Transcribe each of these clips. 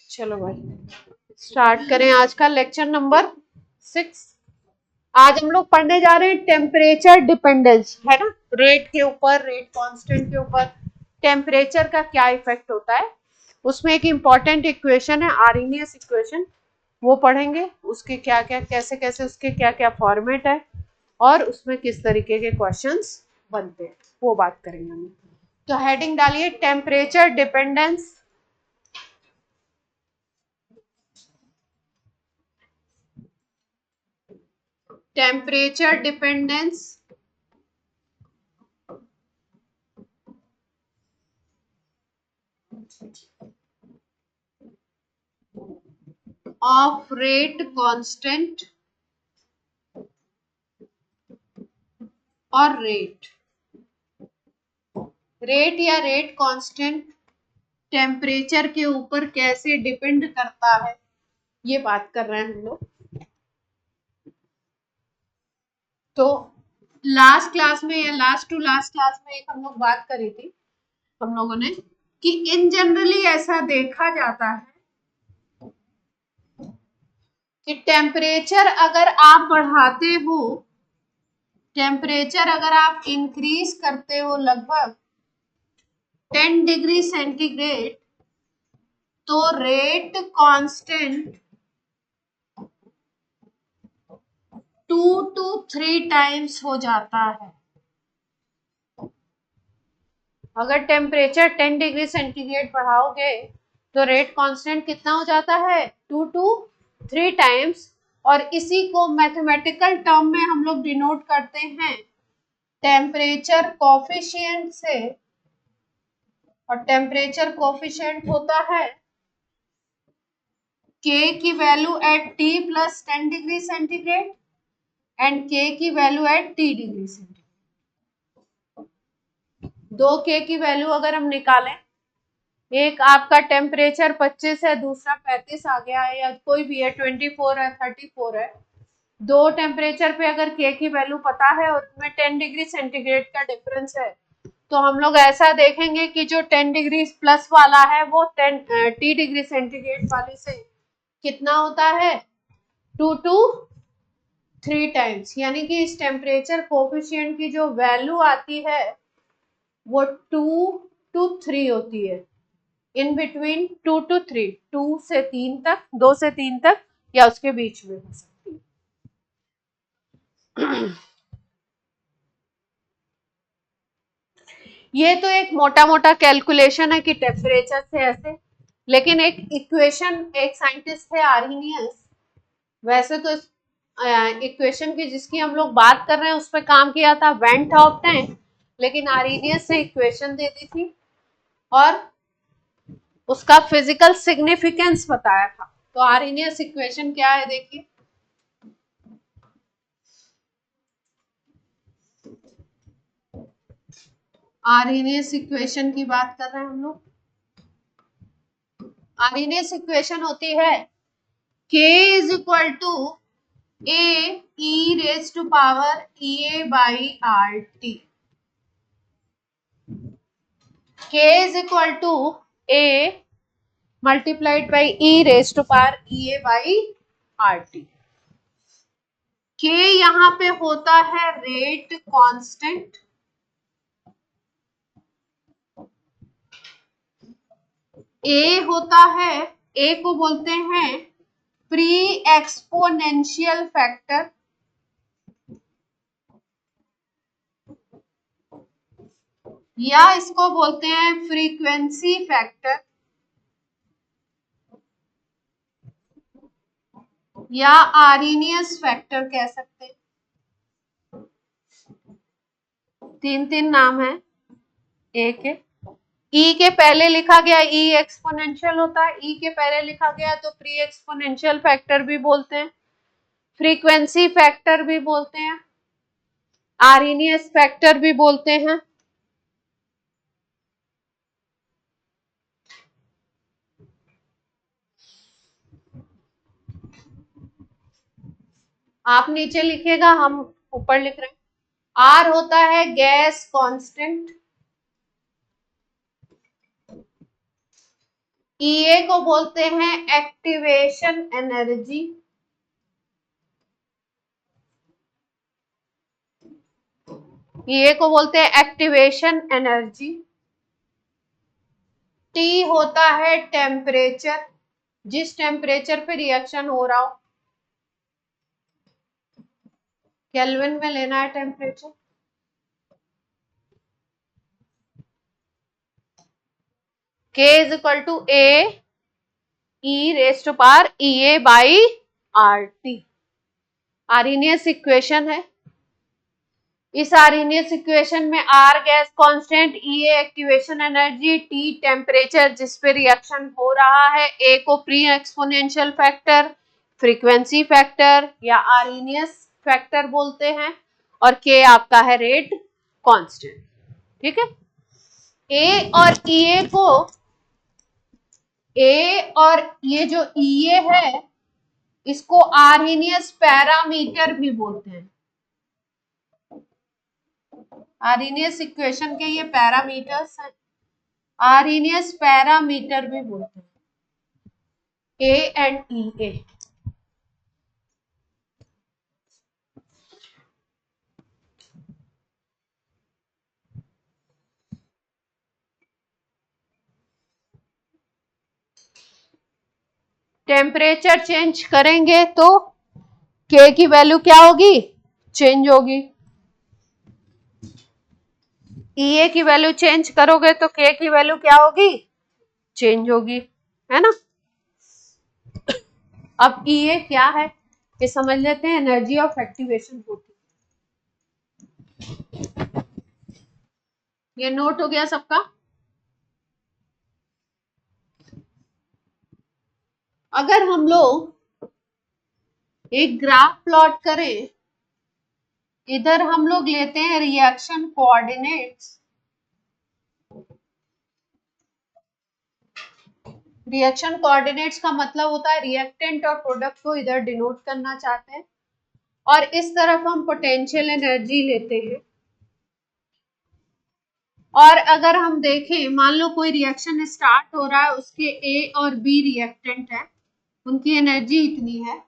चलो भाई स्टार्ट करें आज का लेक्चर नंबर 6। आज हम लोग पढ़ने जा रहे हैं टेम्परेचर डिपेंडेंस, है ना। रेट के ऊपर, रेट कांस्टेंट के ऊपर टेम्परेचर का क्या इफेक्ट होता है। उसमें एक इंपॉर्टेंट इक्वेशन है आर्हेनियस इक्वेशन, वो पढ़ेंगे। उसके क्या क्या, कैसे कैसे, उसके क्या क्या फॉर्मेट है और उसमें किस तरीके के क्वेश्चंस बनते हैं, वो बात करेंगे हम। तो हेडिंग डालिए temperature dependence. Temperature dependence of rate constant और रेट या रेट कांस्टेंट टेम्परेचर के ऊपर कैसे डिपेंड करता है, ये बात कर रहे हैं हम लोग। तो लास्ट क्लास में या लास्ट टू लास्ट क्लास में एक हम लोग बात करी थी हम लोगों ने कि इन जनरली ऐसा देखा जाता है कि टेम्परेचर अगर आप बढ़ाते हो, टेम्परेचर अगर आप इंक्रीज करते हो लगभग 10 डिग्री सेंटीग्रेड, तो रेट कांस्टेंट 2 to 3 टाइम्स हो जाता है। अगर टेम्परेचर 10 डिग्री सेंटीग्रेड बढ़ाओगे तो रेट कांस्टेंट कितना हो जाता है, 2 to 3 टाइम्स। और इसी को मैथमेटिकल टर्म में हम लोग डिनोट करते हैं टेम्परेचर कोफिशिएंट से, और टेम्परेचर कोफिशिएंट होता है K की value at T plus 10 degree centigrade and K की value at T degree centigrade. 2K की वैल्यू अगर हम निकालें, एक आपका टेम्परेचर 25 है, दूसरा 35 आ गया है, या कोई भी है 24 है, 34 है, दो टेम्परेचर पे अगर K की वैल्यू पता है और उसमें 10 डिग्री सेंटीग्रेड का डिफरेंस है, तो हम लोग ऐसा देखेंगे कि जो 10 डिग्री प्लस वाला है वो 10 डिग्री सेंटीग्रेड वाले से कितना होता है, 2 to 3 टाइम्स। यानी कि इस टेम्परेचर कोफिशिएंट की जो वैल्यू आती है वो 2 to 3 होती है, इन बिटवीन 2 to 3, 2 से 3 तक, 2 से 3 तक, या उसके बीच में हो सकती है। ये तो एक मोटा मोटा कैलकुलेशन है कि टेम्परेचर से ऐसे, लेकिन एक इक्वेशन, एक साइंटिस्ट है आर्हेनियस, वैसे तो इक्वेशन की जिसकी हम लोग बात कर रहे हैं उस पर काम किया था वेन टॉप ने, लेकिन आर्हेनियस ने इक्वेशन दे दी थी और उसका फिजिकल सिग्निफिकेंस बताया था। तो आर्हेनियस इक्वेशन क्या है देखिए, आर्हेनियस इक्वेशन की बात कर रहे हैं हम लोग। आर्हेनियस इक्वेशन होती है K is equal to A e raised to power EA by RT. K is equal to A multiplied by E raised to power EA by RT. K यहाँ पे होता है रेट कांस्टेंट, A होता है, A को बोलते हैं pre exponential factor, या इसको बोलते हैं फ्रीक्वेंसी फैक्टर, या आर्हेनियस फैक्टर कह सकते हैं। तीन तीन नाम है एक है। ई के पहले लिखा गया ई एक्सपोनेंशियल होता है, ई के पहले लिखा गया तो प्री एक्सपोनेंशियल फैक्टर भी बोलते हैं, फ्रीक्वेंसी फैक्टर भी बोलते हैं, आर्हेनियस फैक्टर भी बोलते हैं। आप नीचे लिखेगा, हम ऊपर लिख रहे हैं। आर होता है गैस कांस्टेंट, ईए को बोलते हैं एक्टिवेशन एनर्जी, ईए को बोलते हैं एक्टिवेशन एनर्जी। टी होता है टेम्परेचर, जिस टेम्परेचर पे रिएक्शन हो रहा हो, केल्विन में लेना है temperature. K is equal to A E raised to power EA by RT। Arrhenius equation है। इस आर्हेनियस इक्वेशन में R gas constant, EA activation energy, T temperature जिस पे रिएक्शन हो रहा है, A को pre exponential factor, frequency factor या आर्हेनियस फैक्टर बोलते हैं, और K आपका है रेट कांस्टेंट। ठीक है। A और EA को, ए और ये जो ईए है इसको आर्हेनियस पैरामीटर भी बोलते हैं। आर्हेनियस इक्वेशन के ये पैरामीटर्स हैं, आर्हेनियस पैरामीटर भी बोलते हैं, A and E A. Temperature change करेंगे तो के की वैल्यू क्या होगी, चेंज होगी। ईए की वैल्यू चेंज करोगे तो के की वैल्यू क्या होगी, चेंज होगी, है ना। अब ईए क्या है ये समझ लेते हैं। एनर्जी ऑफ एक्टिवेशन होती है, ये नोट हो गया सबका। अगर हम लोग एक ग्राफ प्लॉट करें, इधर हम लोग लेते हैं रिएक्शन कोऑर्डिनेट्स, रिएक्शन कोऑर्डिनेट्स का मतलब होता है रिएक्टेंट और प्रोडक्ट को इधर डिनोट करना चाहते हैं, और इस तरफ हम पोटेंशियल एनर्जी लेते हैं। और अगर हम देखें, मान लो कोई रिएक्शन स्टार्ट हो रहा है, उसके ए और बी रिएक्टेंट है, उनकी एनर्जी इतनी है।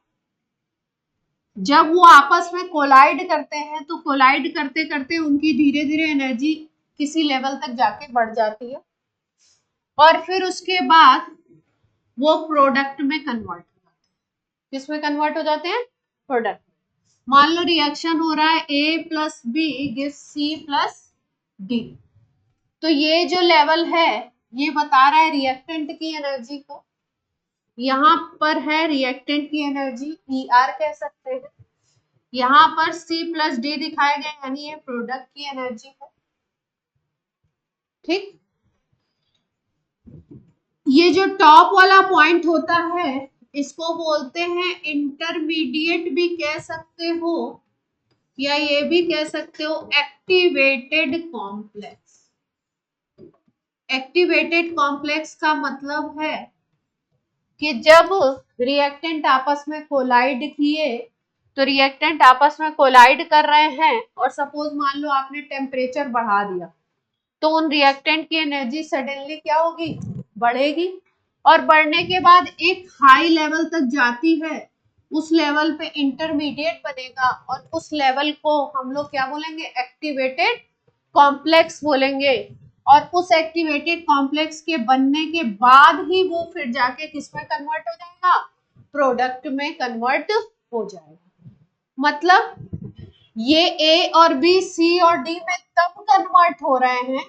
जब वो आपस में कोलाइड करते हैं तो कोलाइड करते करते उनकी धीरे धीरे एनर्जी किसी लेवल तक जाके बढ़ जाती है, और फिर उसके बाद वो प्रोडक्ट में कन्वर्ट हो जाते हैं। किसमें कन्वर्ट हो जाते हैं, प्रोडक्ट। मान लो रिएक्शन हो रहा है A plus B gives C plus D, तो ये जो लेवल है ये बता रहा है रिएक्टेंट की एनर्जी को। यहाँ पर है रिएक्टेंट की एनर्जी, ई आर कह सकते हैं। यहाँ पर C प्लस डी दिखाए गए, यानी ये प्रोडक्ट की एनर्जी है। ठीक, ये जो टॉप वाला पॉइंट होता है इसको बोलते हैं इंटरमीडिएट भी कह सकते हो, या ये भी कह सकते हो एक्टिवेटेड कॉम्प्लेक्स। एक्टिवेटेड कॉम्प्लेक्स का मतलब है कि जब रिएक्टेंट आपस में कोलाइड किए, तो रिएक्टेंट आपस में कोलाइड कर रहे हैं, और सपोज मान लो आपने टेम्परेचर बढ़ा दिया, तो उन रिएक्टेंट की एनर्जी सडनली क्या होगी, बढ़ेगी, और बढ़ने के बाद एक हाई लेवल तक जाती है। उस लेवल पे इंटरमीडिएट बनेगा, और उस लेवल को हम लोग क्या बोलेंगे, एक्टिवेटेड कॉम्प्लेक्स बोलेंगे। और उस एक्टिवेटेड कॉम्प्लेक्स के बनने के बाद ही वो फिर जाके किस में कन्वर्ट हो जाएगा, प्रोडक्ट में कन्वर्ट हो जाएगा। मतलब ये ए और बी, सी और डी में तब कन्वर्ट हो रहे हैं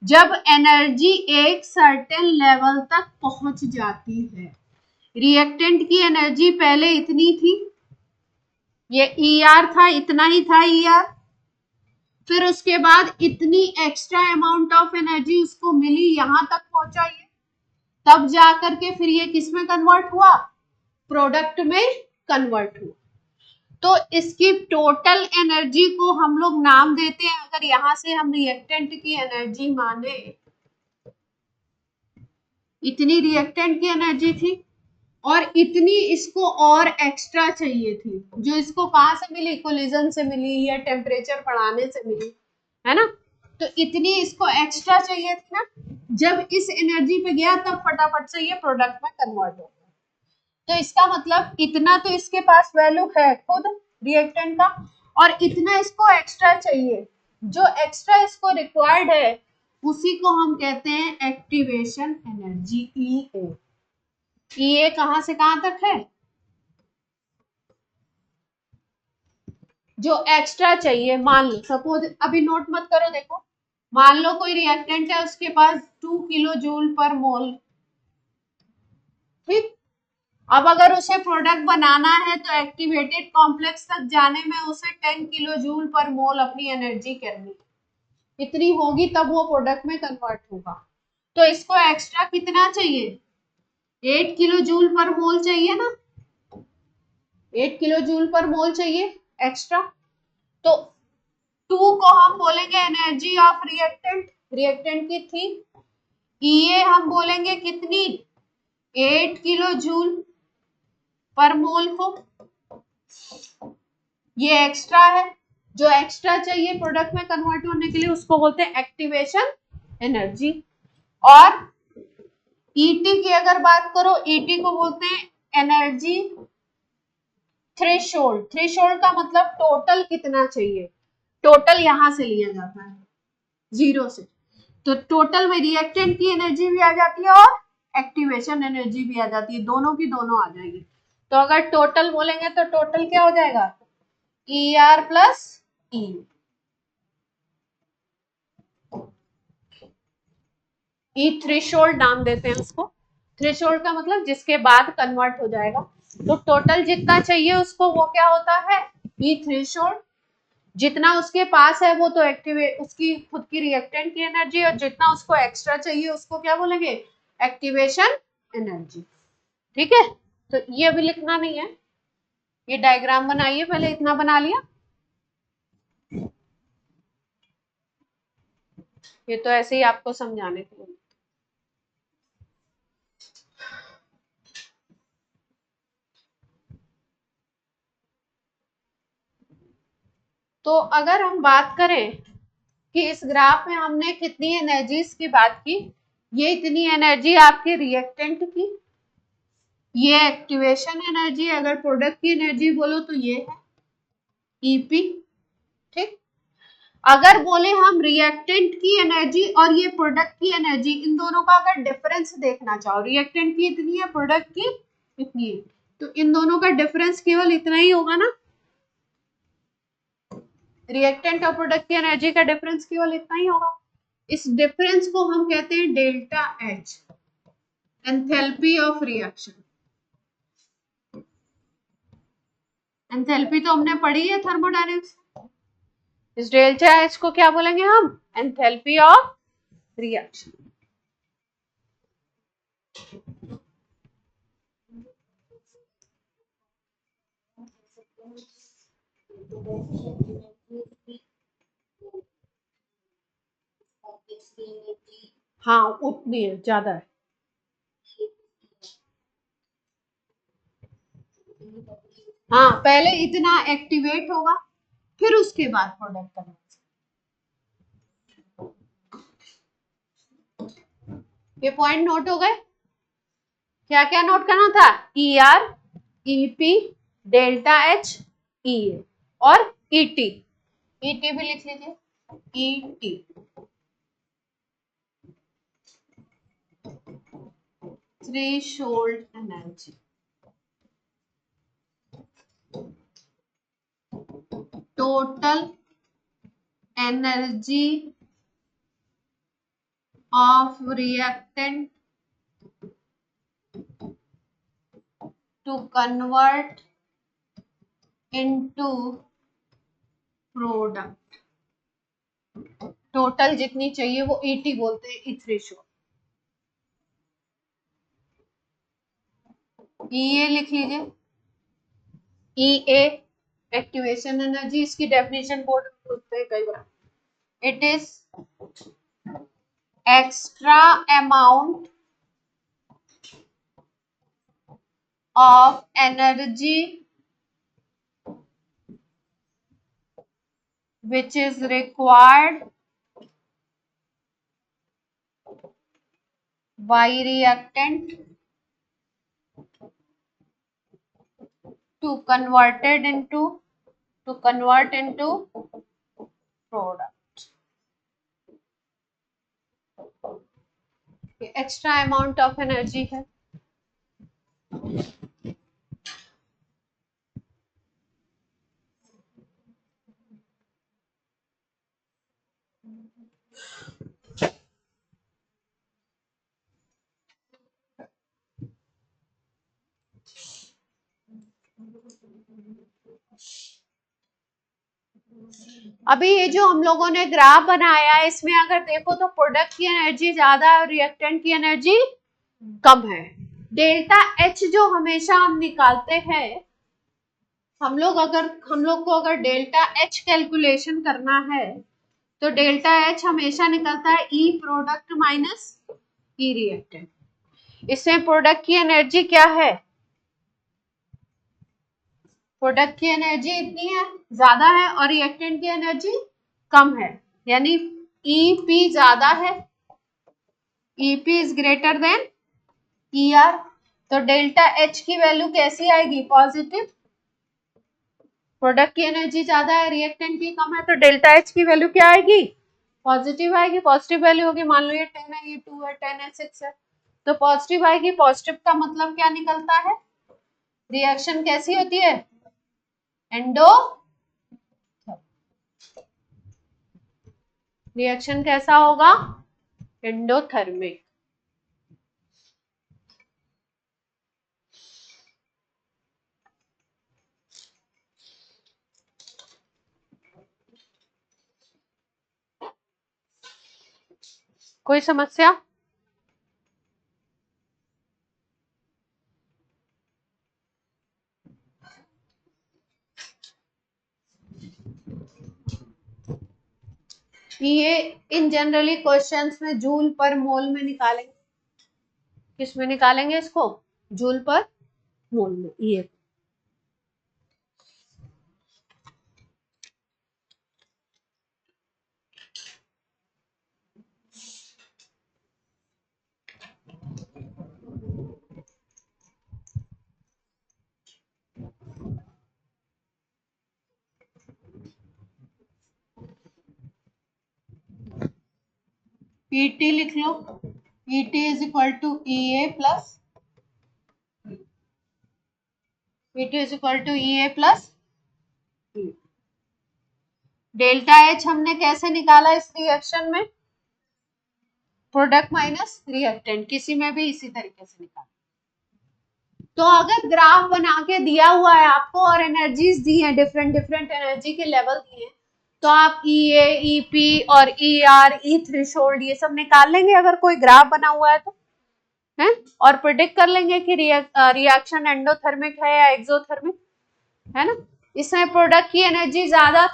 जब एनर्जी एक सर्टेन लेवल तक पहुंच जाती है। रिएक्टेंट की एनर्जी पहले इतनी थी, ये ई आर था, इतना ही था ई आर, फिर उसके बाद इतनी एक्स्ट्रा अमाउंट ऑफ एनर्जी उसको मिली, यहां तक पहुंचा ये, तब जाकर के फिर ये किस में कन्वर्ट हुआ, प्रोडक्ट में कन्वर्ट हुआ। तो इसकी टोटल एनर्जी को हम लोग नाम देते हैं, अगर यहां से हम रिएक्टेंट की एनर्जी माने, इतनी रिएक्टेंट की एनर्जी थी और इतनी इसको और एक्स्ट्रा चाहिए थी, जो इसको कहां से मिली, कोलिजन से मिली या टेम्परेचर बढ़ाने से मिली, है ना। तो इतनी इसको एक्स्ट्रा चाहिए थी ना, जब इस एनर्जी पे गया तब फटाफट से ये प्रोडक्ट में कन्वर्ट हो गया। तो इसका मतलब इतना तो इसके पास वैल्यू है खुद रिएक्टेंट का, और इतना इसको एक्स्ट्रा चाहिए। जो एक्स्ट्रा इसको रिक्वायर्ड है उसी को हम कहते हैं एक्टिवेशन एनर्जी, ई ए कहां से कहां तक है, जो एक्स्ट्रा चाहिए। मान लो सपोज, अभी नोट मत करो, देखो मान लो कोई रिएक्टेंट है, उसके पास 2 किलो जूल पर मोल, ठीक। अब अगर उसे प्रोडक्ट बनाना है तो एक्टिवेटेड कॉम्प्लेक्स तक जाने में उसे 10 किलो जूल पर मोल अपनी एनर्जी करनी, इतनी होगी तब वो प्रोडक्ट में कन्वर्ट होगा। तो इसको एक्स्ट्रा कितना चाहिए, 8 किलो जूल पर मोल चाहिए ना, 8 किलो जूल पर मोल चाहिए एक्स्ट्रा। तो 2 को हम बोलेंगे एनर्जी ऑफ रिएक्टेंट, रिएक्टेंट की थी। ई हम बोलेंगे कितनी, 8 किलो जूल पर मोल को, ये एक्स्ट्रा है। जो एक्स्ट्रा चाहिए प्रोडक्ट में कन्वर्ट होने के लिए उसको बोलते हैं एक्टिवेशन एनर्जी। और ईटी की अगर बात करो, ईटी को बोलते हैं एनर्जी थ्रेशोल्ड। थ्रेशोल्ड का मतलब टोटल कितना चाहिए, टोटल यहां से लिया जाता है जीरो से, तो टोटल में रिएक्टेंट की एनर्जी भी आ जाती है और एक्टिवेशन एनर्जी भी आ जाती है, दोनों की दोनों आ जाएगी। तो अगर टोटल बोलेंगे तो टोटल क्या हो जाएगा, ई आर प्लस ई थ्रेशोल्ड नाम देते हैं उसको। थ्रेशोल्ड का मतलब जिसके बाद कन्वर्ट हो जाएगा। तो टोटल जितना चाहिए उसको वो क्या होता है, ई थ्रेशोल्ड। जितना उसके पास है वो तो एक्टिवेट, उसकी खुद की रिएक्टेंट की एनर्जी, और जितना उसको एक्स्ट्रा चाहिए उसको क्या बोलेंगे, एक्टिवेशन एनर्जी। ठीक है, तो ये अभी लिखना नहीं है, ये डायग्राम बनाइए, पहले इतना बना लिया। ये तो ऐसे ही आपको समझाने के लिए। तो अगर हम बात करें कि इस ग्राफ में हमने कितनी एनर्जीज की बात की, ये इतनी एनर्जी आपके रिएक्टेंट की, ये एक्टिवेशन एनर्जी, अगर प्रोडक्ट की एनर्जी बोलो तो ये है ईपी, ठीक। अगर बोले हम रिएक्टेंट की एनर्जी और ये प्रोडक्ट की एनर्जी, इन दोनों का अगर डिफरेंस देखना चाहो, रिएक्टेंट की इतनी है, प्रोडक्ट की इतनी है, तो इन दोनों का डिफरेंस केवल इतना ही होगा ना, रिएक्टेंट और प्रोडक्ट की एनर्जी का डिफरेंस केवल इतना ही होगा। इस डिफरेंस को हम कहते हैं delta H, enthalpy of reaction. Enthalpy तो हमने पढ़ी है थर्मोडायनेमिक्स। इस डेल्टा एच को क्या बोलेंगे हम, एंथैल्पी ऑफ रिएक्शन। हाँ उतनी है, ज्यादा है। हाँ पहले इतना एक्टिवेट होगा, फिर उसके बाद प्रोडक्ट करना। ये पॉइंट नोट हो गए, क्या क्या नोट करना था, E R, EP, delta H, E और ईटी। ईटी भी लिख लीजिए, ET threshold energy. Total energy of reactant to convert into product, total जितनी चाहिए वो ईटी बोलते हैं, ई थ्रेशोल्ड। ई लिख लीजिए, ई एक्टिवेशन एनर्जी, इसकी डेफिनेशन बोर्ड में पूछते हैं कई बार, it is extra amount of energy which is required Y reactant to convert into product. Extra amount of energy है। अभी ये जो हम लोगों ने ग्राफ बनाया है, इसमें अगर देखो तो प्रोडक्ट की एनर्जी ज्यादा है और रिएक्टेंट की एनर्जी कम है। डेल्टा एच जो हमेशा हम निकालते हैं, हम लोग को अगर डेल्टा एच कैलकुलेशन करना है तो डेल्टा एच हमेशा निकलता है ई प्रोडक्ट माइनस ई रिएक्टेंट। इसमें प्रोडक्ट की एनर्जी क्या है, प्रोडक्ट की एनर्जी इतनी है, ज्यादा है, और रिएक्टेंट की एनर्जी कम है, यानी EP ज्यादा है, EP is greater than ER। तो डेल्टा H की वैल्यू कैसी आएगी, पॉजिटिव। प्रोडक्ट की एनर्जी ज्यादा है, रिएक्टेंट की कम है, तो डेल्टा H की वैल्यू क्या आएगी, पॉजिटिव आएगी। पॉजिटिव वैल्यू होगी, मान लो ये 10 है, ये 2 है, 10 है, 6 है, तो पॉजिटिव आएगी। पॉजिटिव का मतलब क्या निकलता है, रिएक्शन कैसी होती है, एंडो, रिएक्शन कैसा होगा, एंडोथर्मिक। कोई समस्या, ये इन जनरली क्वेश्चंस में जूल पर मोल में निकालेंगे। किस में निकालेंगे इसको, जूल पर मोल में। ये PT लिख लो, PT is equal to EA plus delta H हमने कैसे निकाला इस रिएक्शन में, प्रोडक्ट माइनस रिएक्टेंट, किसी में भी इसी तरीके से निकाला। तो अगर ग्राफ बना के दिया हुआ है आपको और एनर्जीज दी है, डिफरेंट एनर्जी के लेवल दिए हैं, तो आप EA, EP और ER, E थ्रेशोल्ड ये सब निकाल लेंगे अगर कोई ग्राफ बना हुआ है तो, है, और प्रिडिक्ट कर लेंगे कि रिएक्शन एंडोथर्मिक है या एक्सोथर्मिक, है ना। इसमें प्रोडक्ट की एनर्जी ज्यादा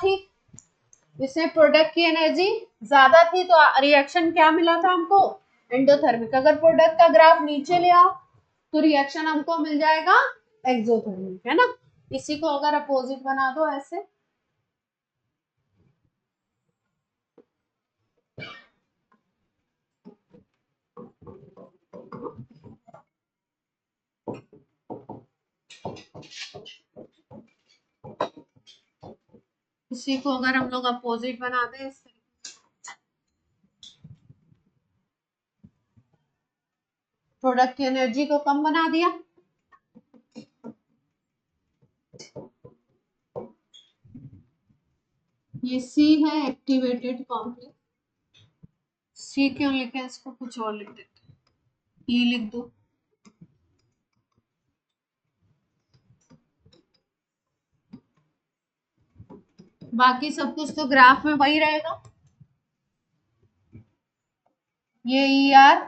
थी, तो रिएक्शन क्या मिला था हमको, एंडोथर्मिक। अगर प्रोडक्ट का ग्राफ नीचे ले आओ तो रिएक्शन हमको मिल जाएगा एक्सोथर्मिक, है ना। इसी को अगर अपोजिट बना दो ऐसे, इसी को अगर हम लोग अपोजिट बना दें इस तरीके, प्रोडक्ट की एनर्जी को कम बना दिया, ये C है एक्टिवेटेड कॉम्प्लेक्स, C क्यों लिखे, इसको कुछ और लिख देते, E लिख दो। बाकी सब कुछ तो ग्राफ में वही रहेगा, ये ER,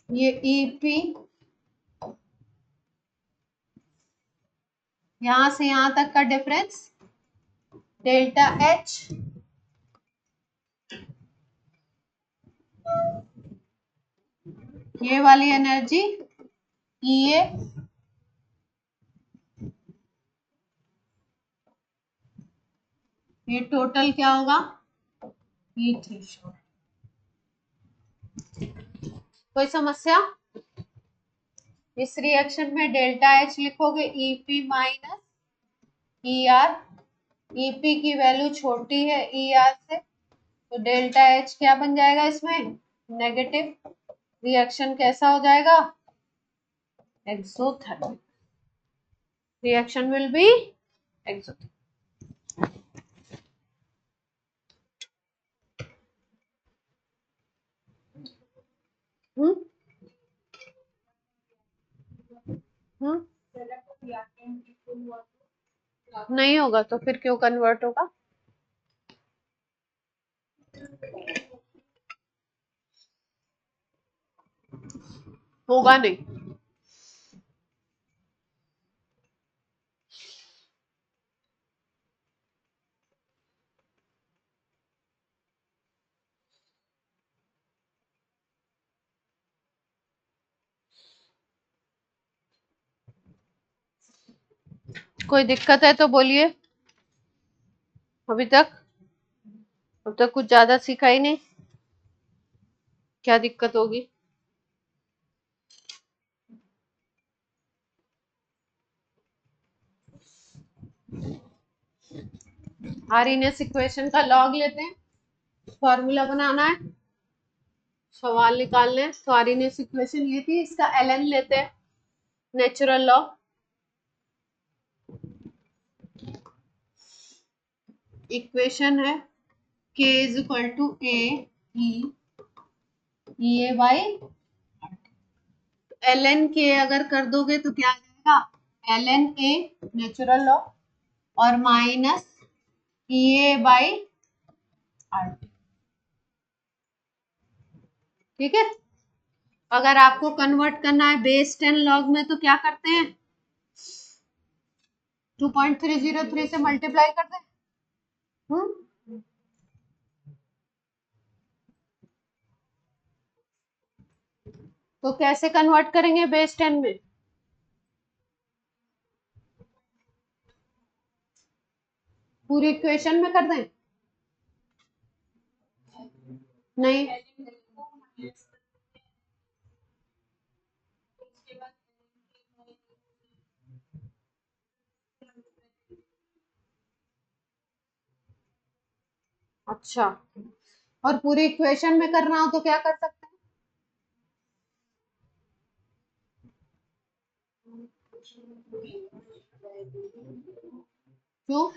ये EP, यहां से यहां तक का डिफरेंस डेल्टा H, ये वाली एनर्जी EA, ये टोटल क्या होगा, E थ्रेशोल्ड। कोई समस्या? इस रिएक्शन में डेल्टा एच लिखोगे ईपी माइनस ईआर। ईपी की वैल्यू छोटी है ईआर से, तो डेल्टा एच क्या बन जाएगा इसमें? नेगेटिव। रिएक्शन कैसा हो जाएगा? Exothermic. Reaction will be exothermic. नहीं होगा तो फिर क्यों कन्वर्ट होगा? होगा नहीं। कोई दिक्कत है तो बोलिए। अभी तक अब तक कुछ ज्यादा सीखा ही नहीं, क्या दिक्कत होगी? आरइनएस इक्वेशन का लॉग लेते हैं, फॉर्मूला बनाना है, सवाल निकालने हैं। तो आरइनएस इक्वेशन ये थी, इसका ln लेते हैं, नेचुरल लॉग। इक्वेशन है k is equal to A E by ln k अगर कर दोगे तो क्या आ जाएगा? ln a नेचुरल लॉग और माइनस ई बाई आर। ठीक है। अगर आपको कन्वर्ट करना है बेस 10 लॉग में तो क्या करते हैं? 2.303 से मल्टीप्लाई कर दें। तो कैसे कन्वर्ट करेंगे बेस 10 में? पूरी इक्वेशन में कर दें? नहीं, अच्छा। और पूरी इक्वेशन में करना हो तो क्या कर सकते हैं? क्यों?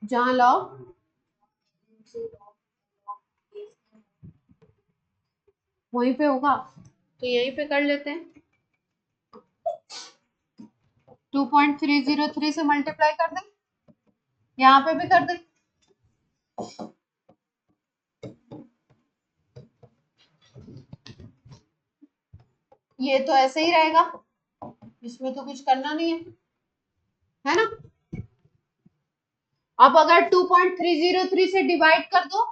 जहां लॉग वहीं पे होगा तो यहीं पे कर लेते हैं। 2.303 से मल्टीप्लाई कर दें, यहाँ पे भी कर दें। ये तो ऐसे ही रहेगा, इसमें तो कुछ करना नहीं है ना? अब अगर 2.303 से डिवाइड कर दो,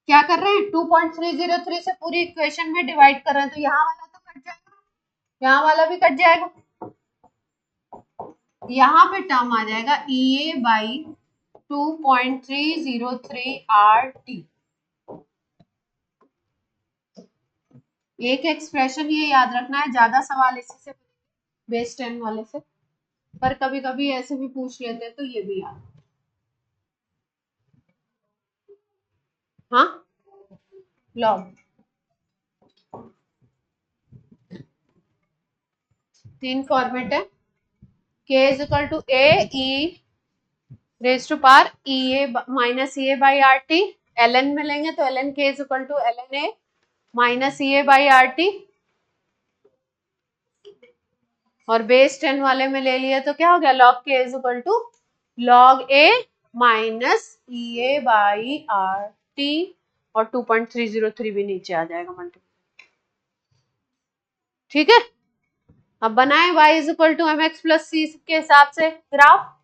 क्या कर रहे हैं? 2.303 से पूरी इक्वेशन में डिवाइड कर रहे हैं, तो यहाँ वाला तो कट जाएगा, यहाँ वाला भी कट जाएगा, यहाँ पे टर्म आ जाएगा ई ए बाई 2.303 आर टी। एक एक्सप्रेशन ये याद रखना है, ज्यादा सवाल इसी से बेस 10 वाले से, पर कभी कभी ऐसे भी पूछ लेते हैं तो ये भी याद। हाँ, लॉग 3 फॉर्मेट है, k is equal to A E raise to power E A minus E A by are T. ln में लेंगे तो ln k इज इक्वल टू ln ए minus E A by R T, और base 10 वाले में ले लिए तो क्या हो गया? log k is equal to log a minus E A by R T, और 2.303 भी नीचे आ जाएगा मल्टीप्लाई। ठीक है। अब बनाए y is equal to M X plus C के हिसाब से ग्राफ।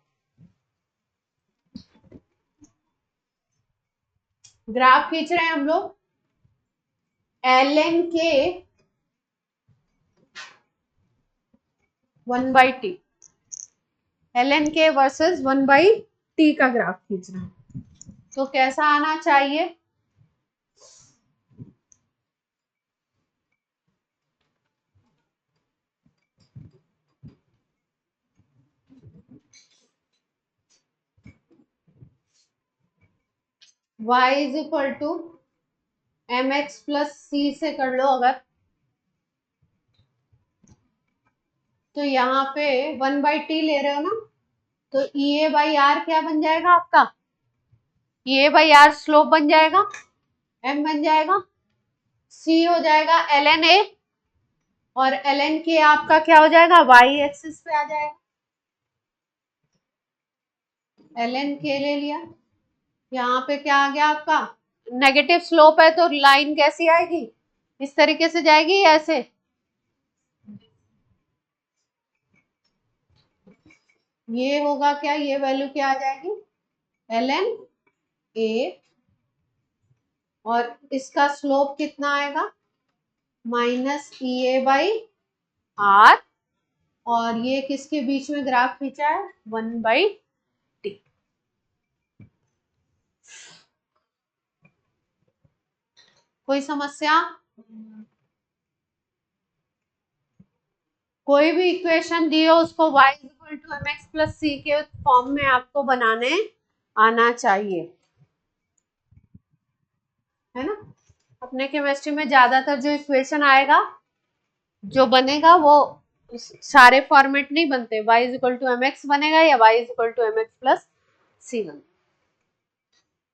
ग्राफ खींच रहे हैं हम लोग, ln k 1/t, ln k versus 1/t का ग्राफ खींच रहे हैं। तो कैसा आना चाहिए? y is equal to M X plus C से कर लो अगर, तो यहाँ पे 1/t ले रहे हो ना, तो ई ए बाई आर क्या बन जाएगा आपका? ई ए बाई आर स्लोप बन जाएगा, m बन जाएगा, c हो जाएगा ln a, और ln k आपका क्या हो जाएगा? y एक्सिस पे आ जाएगा, ln k ले लिया। यहाँ पे क्या आ गया आपका? नेगेटिव स्लोप है तो लाइन कैसी आएगी? इस तरीके से जाएगी ऐसे? ये होगा क्या? ये वैल्यू क्या आ जाएगी? ln a, और इसका स्लोप कितना आएगा? Minus E A by R, और ये किसके बीच में ग्राफ खींचा है? 1/t। कोई समस्या? कोई भी इक्वेशन दी हो उसको y equal to M X plus C के फॉर्म में आपको बनाने आना चाहिए, है ना? अपने केमिस्ट्री में ज्यादातर जो इक्वेशन आएगा, जो बनेगा, वो सारे फॉर्मेट नहीं बनते। y equal to M X बनेगा या y equal to M X plus C बनेगा,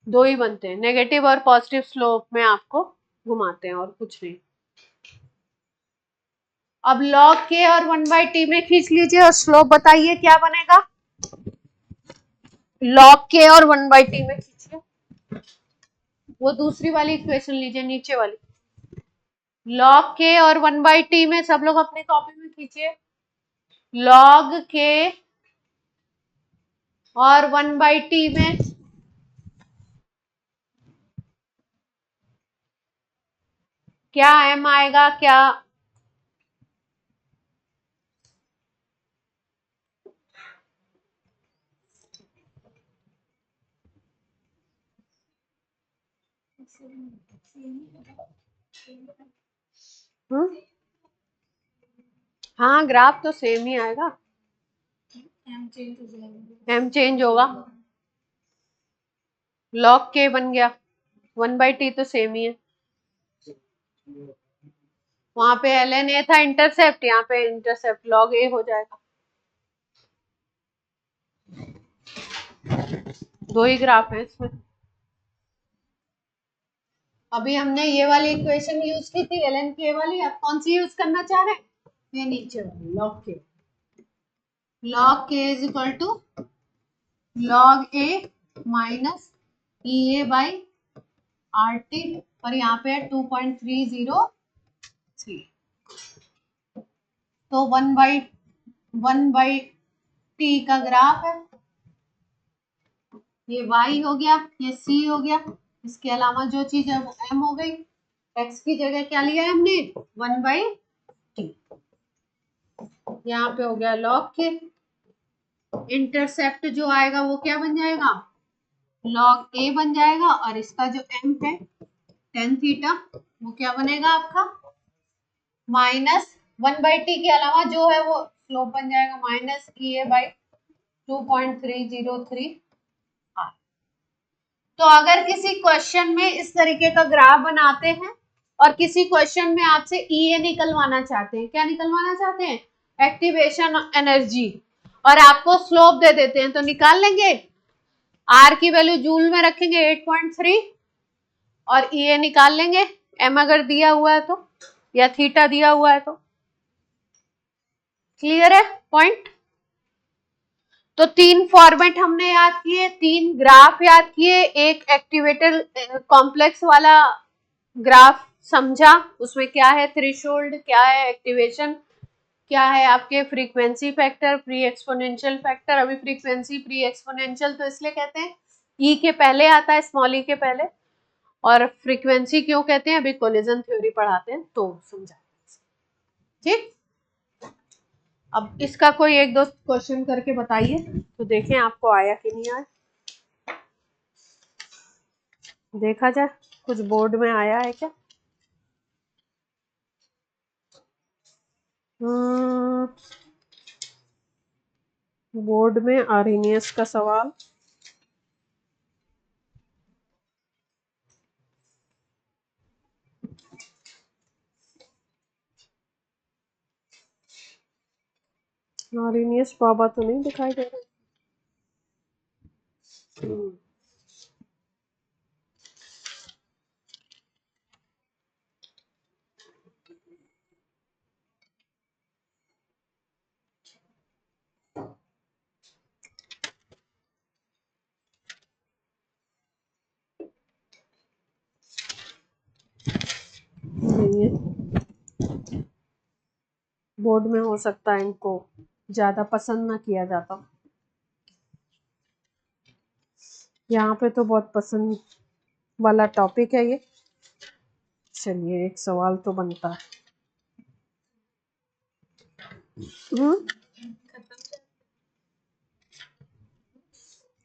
दो ही बनते हैं, नेगेटिव और पॉजिटिव स्लोप में आपको घुमाते हैं और कुछ नहीं। अब log k और 1/t में खींच लीजिए और स्लोप बताइए क्या बनेगा? log k और 1/t में खींचिए, वो दूसरी वाली इक्वेशन लीजिए, नीचे वाली। log k और 1/t में सब लोग अपनी कॉपी में खींचिए, log k और 1/t में क्या m आएगा? क्या हाँ, ग्राफ तो सेम ही आएगा, m चेंज होगा, log k बन गया, 1/t तो सेम ही है। वहां पे ln a था इंटरसेप्ट, यहाँ पे इंटरसेप्ट log a हो जाएगा, दो ही ग्राफ है इसमें। अभी हमने ये वाली इक्वेशन यूज की थी ln k वाली, अब कौन सी यूज करना चाह रहे हैं? ये नीचे वाली log k। log k is equal to log a minus E A by R T, और यहाँ पे है 2.303, तो 1/t का ग्राफ है, ये y हो गया, ये c हो गया, इसके अलावा जो चीज है वो m हो गई। x की जगह क्या लिया है हमने? 1/t। यहाँ पे हो गया log k, इंटरसेप्ट जो आएगा वो क्या बन जाएगा? log a बन जाएगा, और इसका जो m है tan थीटा, वो क्या बनेगा आपका? माइनस 1/t के अलावा जो है वो स्लोप बन जाएगा, minus E A by 2.303 R. तो अगर किसी क्वेश्चन में इस तरीके का ग्राफ बनाते हैं और किसी क्वेश्चन में आपसे ई ए निकलवाना चाहते हैं, क्या निकलवाना चाहते हैं? एक्टिवेशन एनर्जी, और आपको स्लोप दे देते हैं, तो निकाल लेंगे। आर की वैल्यू जूल में रखेंगे 8.3, और ई ए निकाल लेंगे, एम अगर दिया हुआ है तो, या थीटा दिया हुआ है तो। क्लियर है पॉइंट? तो तीन फॉर्मेट हमने याद किए, तीन ग्राफ याद किए, एक एक्टिवेटर कॉम्प्लेक्स वाला ग्राफ समझा, उसमें क्या है थ्रेशोल्ड, क्या है एक्टिवेशन, क्या है आपके frequency factor, pre exponential factor. अभी फ्रीक्वेंसी प्री एक्सपोनेंशियल तो इसलिए कहते हैं ई के पहले आता है, स्मॉल ई के पहले, और फ्रीक्वेंसी क्यों कहते हैं अभी कोलिजन थ्योरी पढ़ाते हैं तो समझा। ठीक, अब इसका कोई एक दो क्वेश्चन करके बताइए तो देखें आपको आया कि नहीं आया। देखा जाए कुछ बोर्ड में आया है क्या? बोर्ड में आर्हेनियस का सवाल। आर्हेनियस बाबा तो नहीं दिखाई दे रहा। नहीं है बोर्ड में, हो सकता है इनको ज्यादा पसंद ना किया जाता। यहाँ पे तो बहुत पसंद वाला टॉपिक है ये। चलिए एक सवाल तो बनता है।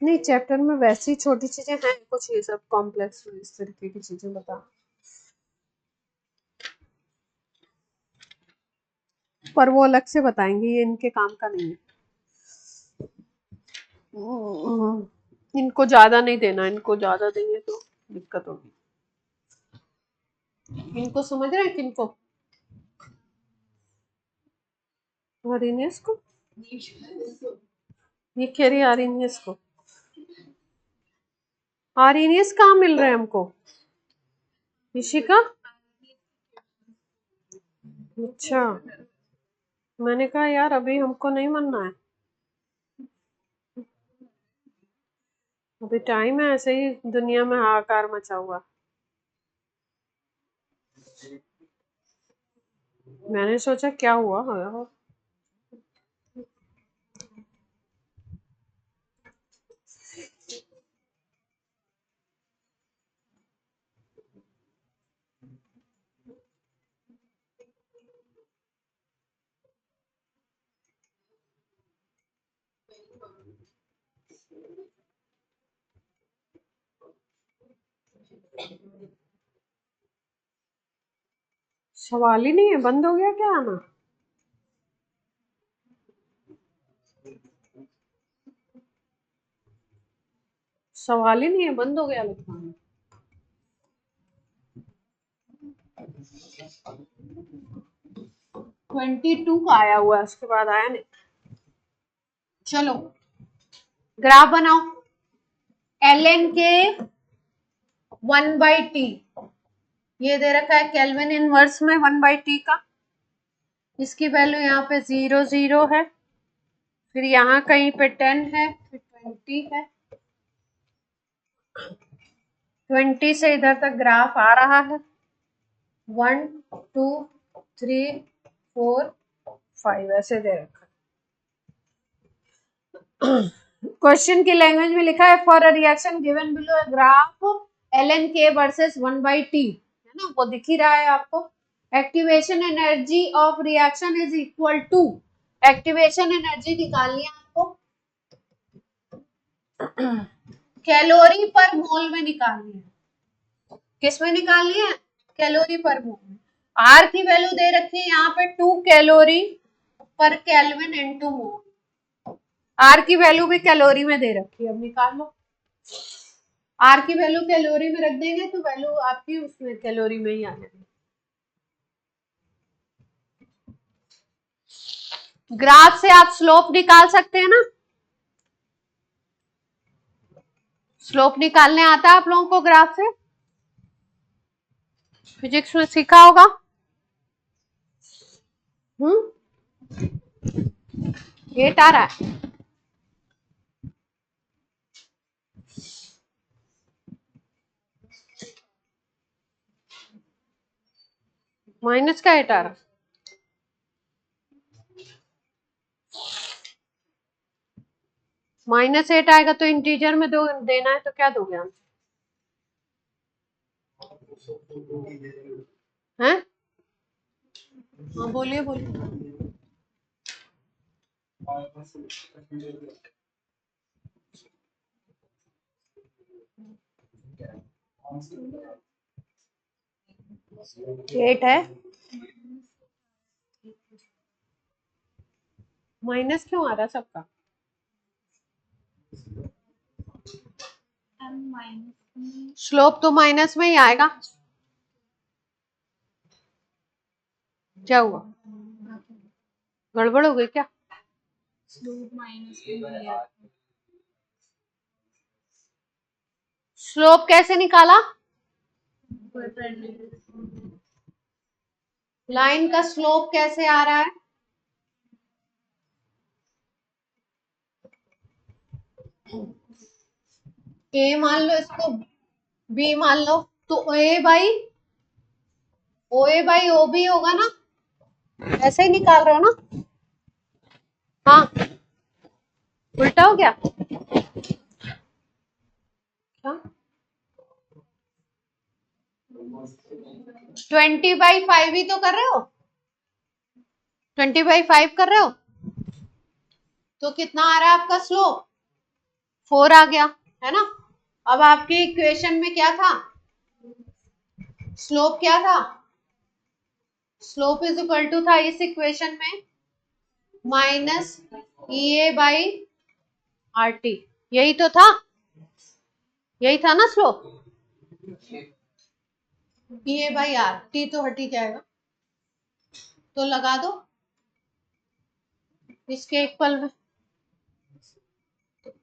नहीं, चैप्टर में वैसी छोटी चीजें हैं कुछ, ये सब कॉम्प्लेक्स इस तरीके की चीजें बता, पर वो अलग से बताएंगे, ये इनके काम का नहीं है। इनको ज्यादा नहीं देना, इनको ज्यादा देंगे तो दिक्कत होगी। इनको समझ रहे हैं किनको? आर्हेनियस को, ये कह रही आर्हेनियस को। आर्हेनियस कहाँ मिल रहे हैं हमको? ऋषिका, अच्छा, मैंने कहा यार अभी हमको नहीं मानना है, अभी टाइम है, ऐसे ही दुनिया में हाहाकार मचा हुआ। मैंने सोचा क्या हुआ है। सवाल ही नहीं है, बंद हो गया क्या आना? सवाल ही नहीं है, बंद हो गया लगता है। 22 का आया हुआ है, उसके बाद आया नहीं। चलो ग्राफ बनाओ। ln के 1/t, ये दे रखा है केल्विन इनवर्स में 1/t का। इसकी वैल्यू यहाँ पे 0 0 है, फिर यहाँ कहीं पे 10 है, फिर 20 है। 20 से इधर तक ग्राफ आ रहा है, 1 2 3 4 5 ऐसे दे रखा है। क्वेश्चन की लैंग्वेज में लिखा है for a reaction given below graph ln k versus 1/t, है ना, वो दिख ही रहा है आपको। Activation energy of reaction is equal to, activation energy निकालनी है आपको, कैलोरी पर मोल में निकालनी है। किस में निकालनी है? कैलोरी पर मोल में। आर की वैल्यू दे रखी है यहाँ पे 2 calorie per kelvin into mole. R की वैल्यू भी कैलोरी में दे रखी है, अब निकाल लो। आर की वैल्यू कैलोरी में रख देंगे तो वैल्यू आपकी उसमें कैलोरी में ही आ जाएगी। ग्राफ से आप स्लोप निकाल सकते हैं ना, स्लोप निकालने आता है आप लोगों को ग्राफ से, फिजिक्स में सीखा होगा। एट आ रहा है, माइनस का 8 आ रहा है। -8 आएगा तो इंटीजर में दो देना है, तो क्या दोगे आंसर? हैं? हाँ बोलिए बोलिए। 8 है, माइनस क्यों आ रहा है सबका? स्लोप तो माइनस में ही आएगा। क्या हुआ, गड़बड़ हो गई क्या? स्लोप माइनस में, स्लोप कैसे निकाला? लाइन का स्लोप कैसे आ रहा है? ए मान लो, इसको बी मान लो, तो A by O A by O B होगा ना, ऐसे ही निकाल रहे हो ना? हाँ, उल्टा हो गया क्या? 20/5 ही तो कर रहे हो, 20/5 कर रहे हो, तो कितना आ रहा है आपका स्लोप? 4 आ गया, है ना? अब आपकी इक्वेशन में क्या था, स्लोप क्या था? स्लोप इज इक्वल टू था इस इक्वेशन में minus E A by R T, यही तो था, यही था ना slope. E A by R T तो हट ही जाएगा, तो लगा दो इसके इक्वल में,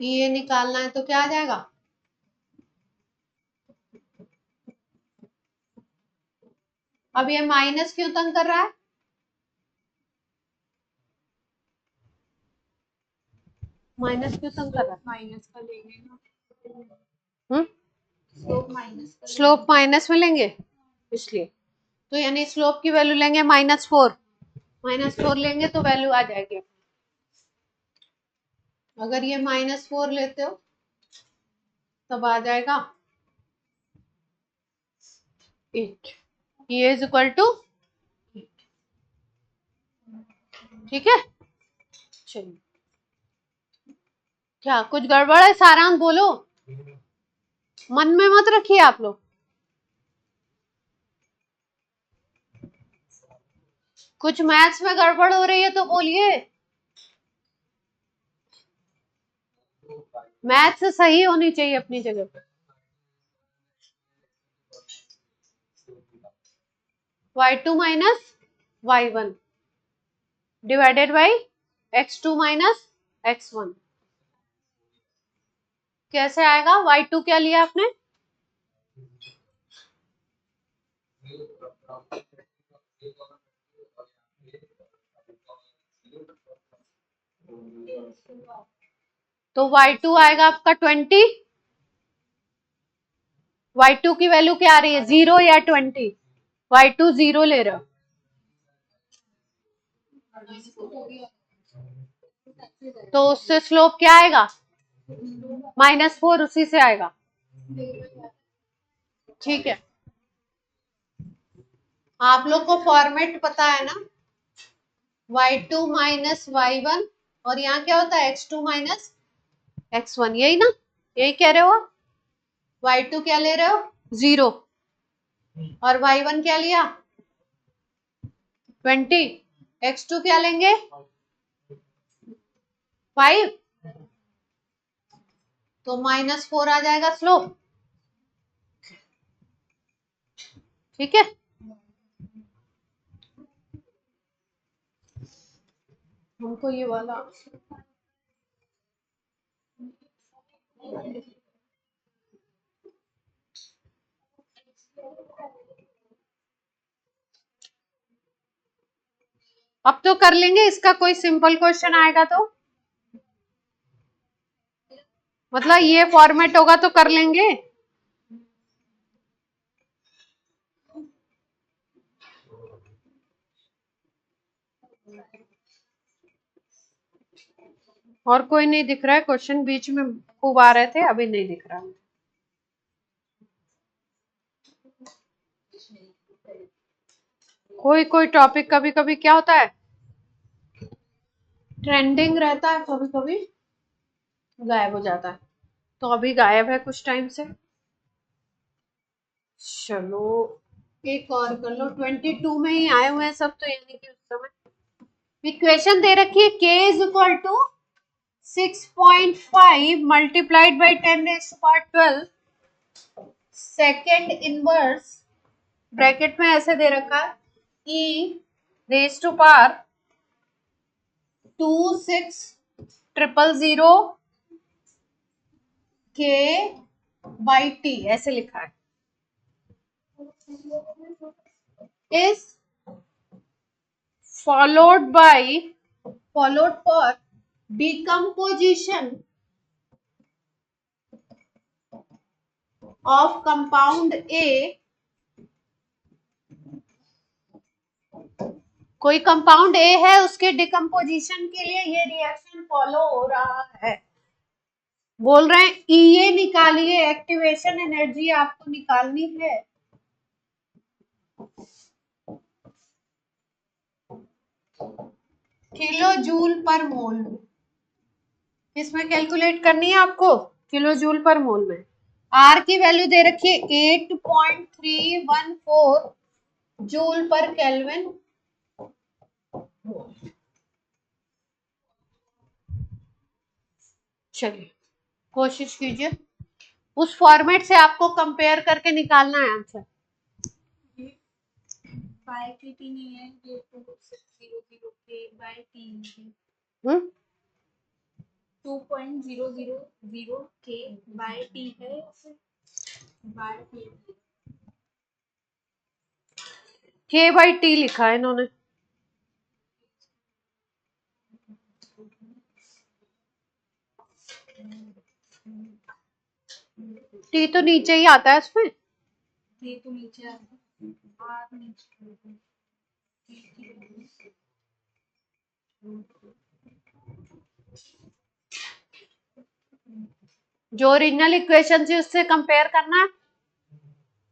ई ए निकालना है तो क्या आ जाएगा? अब ये माइनस क्यों तंग कर रहा है? माइनस क्यों तंग कर रहा है? माइनस का लेंगे ना, स्लोप माइनस में लेंगे इसलिए, तो यानी स्लोप की वैल्यू लेंगे -4, -4 लेंगे तो वैल्यू आ जाएगी। अगर ये -4 लेते हो तब आ जाएगा 8, ये इज इक्वल टू, ठीक है? चलिए, क्या कुछ गड़बड़ है? सारांश बोलो, मन में मत रखिए आप लोग। कुछ मैथ्स में गड़बड़ हो रही है तो बोलिए, मैथ्स सही होनी चाहिए अपनी जगह पे। y2 minus y1 divided by x2 minus x1, कैसे आएगा? y2 क्या लिया आपने? तो y2 आएगा आपका 20, y2 की वैल्यू क्या आ रही है, 0 या 20? y2 0 ले रहे हो, तो उससे स्लोप क्या आएगा? -4, उसी से आएगा, ठीक है? आप लोग को फॉर्मेट पता है ना, y2 माइनस y1, और यहाँ क्या होता है x2 माइनस x1, यही ना, यही कह रहे हो? y2 क्या ले रहे हो? 0, और y1 क्या लिया? 20, x2 क्या लेंगे? 5, तो -4 आ जाएगा स्लोप, ठीक है? हमको ये वाला, अब तो कर लेंगे, इसका कोई सिंपल क्वेश्चन आएगा तो, मतलब ये फॉर्मेट होगा तो कर लेंगे। और कोई नहीं दिख रहा है क्वेश्चन, बीच में खूब आ रहे थे, अभी नहीं दिख रहा। कोई कोई टॉपिक कभी कभी क्या होता है, ट्रेंडिंग रहता है, कभी कभी गायब हो जाता है, तो अभी गायब है कुछ टाइम से। चलो एक और कर लो, 22 में ही आए हुए हैं सब, तो यानी कि उस समय इक्वेशन दे रखी है k is equal to 6.5 multiplied by 10⁻12 second inverse, bracket में ऐसे दे रखा है e raise to power 26000 k by t, ऐसे लिखा है। is followed for decomposition of compound A, कोई कंपाउंड ए है उसके डिकम्पोजिशन के लिए ये रिएक्शन फॉलो हो रहा है। बोल रहे हैं ई निकालिए, एक्टिवेशन एनर्जी आपको निकालनी है। किलो जूल पर मोल में, इसमें कैलकुलेट करनी है आपको किलो जूल पर मोल में। आर की वैल्यू दे रखी है 8.314 जूल पर केल्विन। चलिए कोशिश कीजिए, उस फॉर्मेट से आपको कंपेयर करके निकालना है आंसर। नहीं है, ये तो 600 k by t 2.000 k by t है, by t k by T लिखा है इन्होंने। टी तो नीचे ही आता है इसमें, ये तो नीचे आता है, आर नीचे जो ओरिजिनल इक्वेशन थी उससे कंपेयर करना है।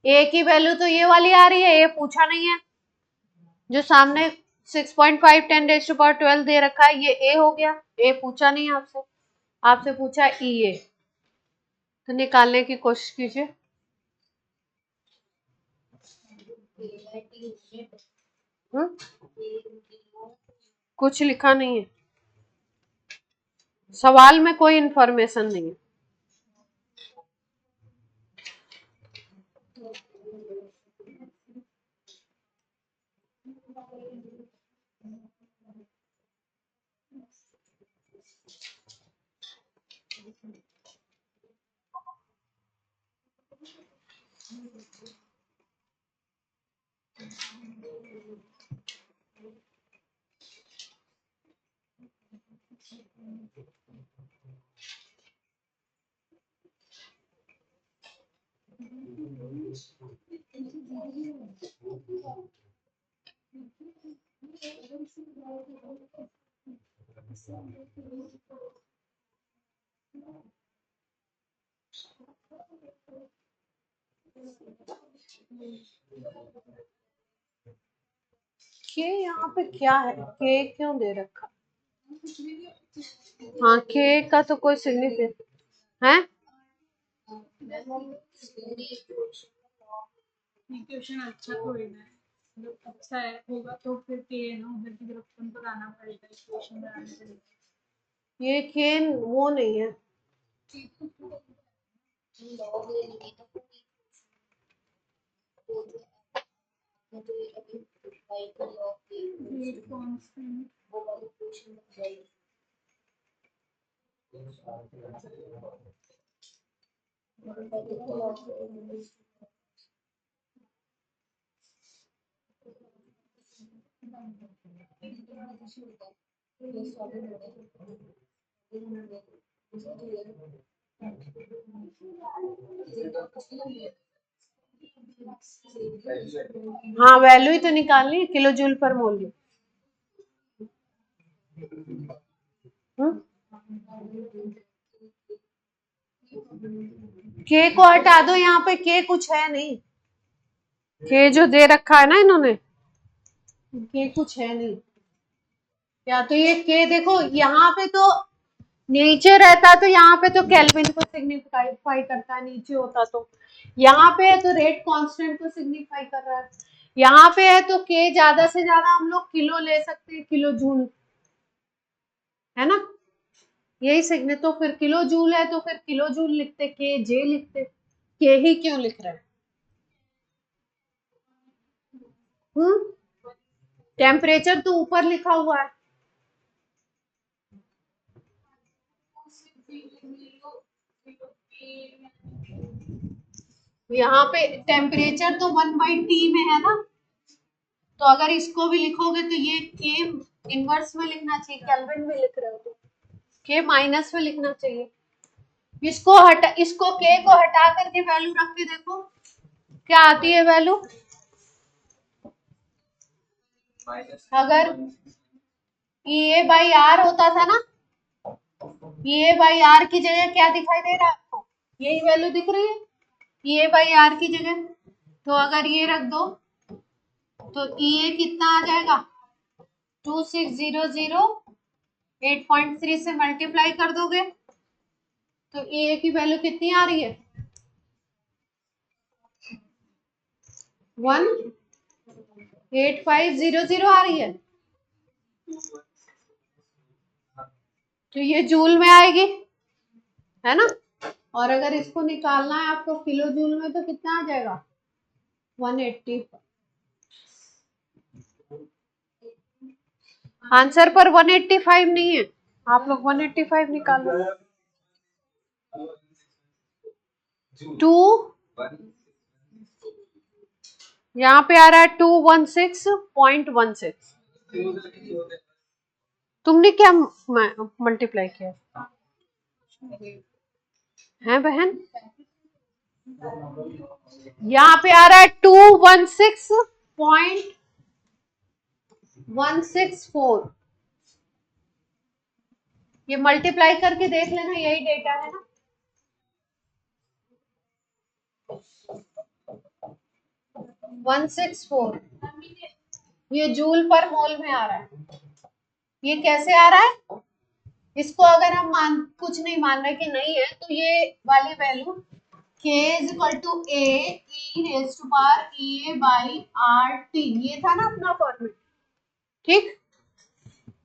ए की वैल्यू तो ये वाली आ रही है, ए पूछा नहीं है। जो सामने 6.5 10⁻12 दे रखा है ये ए हो गया, ए पूछा नहीं है आपसे, आपसे पूछा ई ए, तो निकालने की कोशिश कीजिए। कुछ लिखा नहीं है, सवाल में कोई इंफॉर्मेशन नहीं है। के यहाँ पे क्या है, के क्यों दे रखा? हाँ के का तो कोई सिग्निफिकेंस है। इक्वेशन अच्छा थोड़ी ना है, मतलब अच्छा है होगा तो फिर के ना उधर की तरफ अपन को आना पड़ेगा इक्वेशन बनाने के लिए। ये के वो नहीं है, हाँ वैल्यू ही तो निकालनी है, किलो जूल पर मोल की। के को हटा दो, यहाँ पे के कुछ है नहीं, के जो दे रखा है ना इन्होंने, के कुछ है नहीं। या तो ये के देखो यहाँ पे तो नीचे रहता तो यहाँ पे तो केल्विन को सिग्निफाई करता है, नीचे होता तो। यहाँ पे है तो रेट कांस्टेंट को सिग्निफाई कर रहा है। यहाँ पे है तो के ज्यादा से ज्यादा हम लोग किलो ले सकते हैं, किलो जूल, है ना, यही सिग्निफाई। तो फिर किलो जूल है तो फिर किलो जूल लिखते, के जे लिखते, के ही क्यों लिख रहे हैं? टेम्परेचर तो ऊपर लिखा हुआ है। यहाँ पे टेम्परेचर तो 1/T में है ना, तो अगर इसको भी लिखोगे तो ये के इनवर्स में लिखना चाहिए, केल्विन में लिख रहे हो तो के माइनस में लिखना चाहिए। इसको हटा, इसको के को हटा करके वैल्यू रख के देखो क्या आती है वैल्यू। अगर ए बाई आर होता था ना, ए बाई आर की जगह क्या दिखाई दे रहा है आपको, यही वैल्यू दिख रही है ए बाई आर की जगह। तो अगर ये रख दो तो ए कितना आ जाएगा, 2600 8.3 से मल्टीप्लाई कर दोगे तो ए की वैल्यू कितनी आ रही है, 18500 आ रही है। तो ये जूल में आएगी, है ना। और अगर इसको निकालना है आपको किलो जूल में तो कितना आ जाएगा, 180। आंसर पर 185 नहीं है, आप लोग 185 निकाल लो। 2 यहाँ पे आ रहा है 216.16। तुमने क्या मल्टीप्लाई किया है बहन, यहाँ पे आ रहा है 216.164। ये मल्टीप्लाई करके देख लेना, यही डेटा है ना। 164 ये जूल पर मोल में आ रहा है। ये कैसे आ रहा है, इसको अगर हम कुछ नहीं मान रहे कि नहीं है तो ये वाली value k is equal to A E raise to power A by are T, ये था ना अपना फॉर्मूला, ठीक।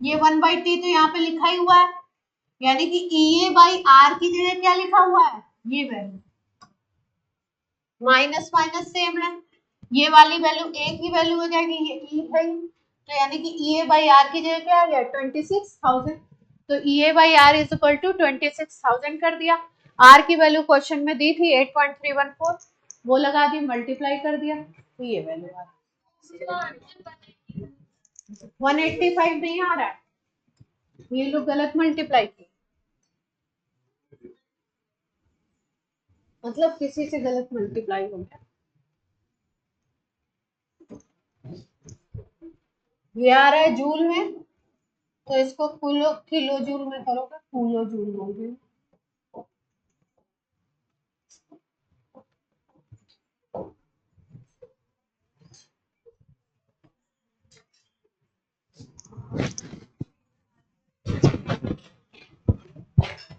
ये 1/T तो यहाँ पे लिखा ही हुआ है, यानी कि ई ए बाई आर की जगह क्या लिखा हुआ है, ये वैल्यू। माइनस माइनस सेम है, ये वाली वैल्यू ए की वैल्यू हो जाएगी, ये ई है, तो यानी कि ई ए बाई आर की जगह क्या आ गया, 26,000। तो E A by R is equal to 26,000 कर दिया। आर की वैल्यू क्वेश्चन में दी थी 8.314, वो लगा दी, मल्टीप्लाई कर दिया तो ये वैल्यू आ रही, 185 नहीं आ रहा है, ये लोग गलत मल्टीप्लाई किए, मतलब किसी से गलत मल्टीप्लाई हो गया। ये आ रहा है जूल में, तो इसको किलो जूल में करोगे, किलो जूल होगी।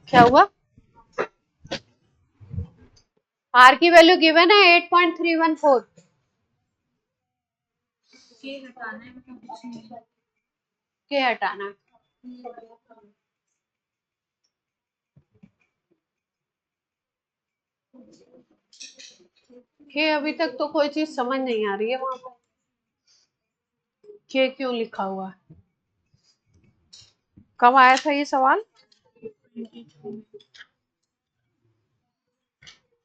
क्या हुआ, आर की वैल्यू गिवन है 8.314, के हटाना है, मतलब कुछ नहीं। के हटाना है। के अभी तक तो कोई चीज समझ नहीं आ रही है वहां पर, के क्यों लिखा हुआ है, कब आया था ये सवाल,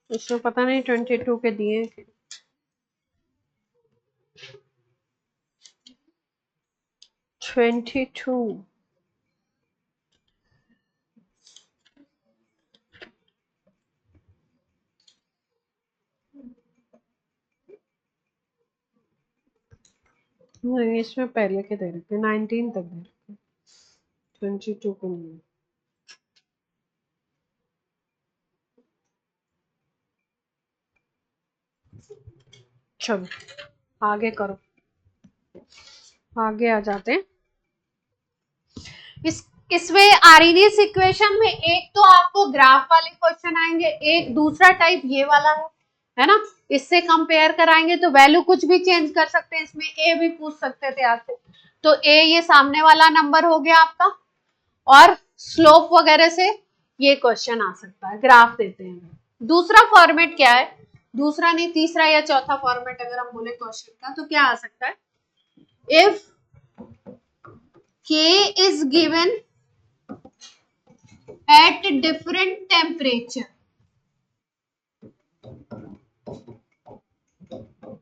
इसमें पता नहीं 22 के दिए। 22 नहीं, इसमें पहले के दे रखे, 19 तक दे रखे, 22 को नहीं। चलो आगे करो, आगे आ जाते हैं। इस इसमें आर्हीनियस इक्वेशन में एक तो आपको ग्राफ वाले क्वेश्चन आएंगे, एक दूसरा टाइप ये वाला है ना, इससे कंपेयर कराएंगे तो वैल्यू कुछ भी चेंज कर सकते हैं, इसमें ए भी पूछ सकते थे आपसे, तो ए ये सामने वाला नंबर हो गया आपका, और स्लोप वगैरह से ये क्वेश्चन आ सकता है, ग्राफ देते हैं। दूसरा फॉर्मेट क्या है, दूसरा नहीं तीसरा या चौथा फॉर्मेट अगर हम बोले क्वेश्चन का तो क्या आ सकता है, if k is given at different temperature,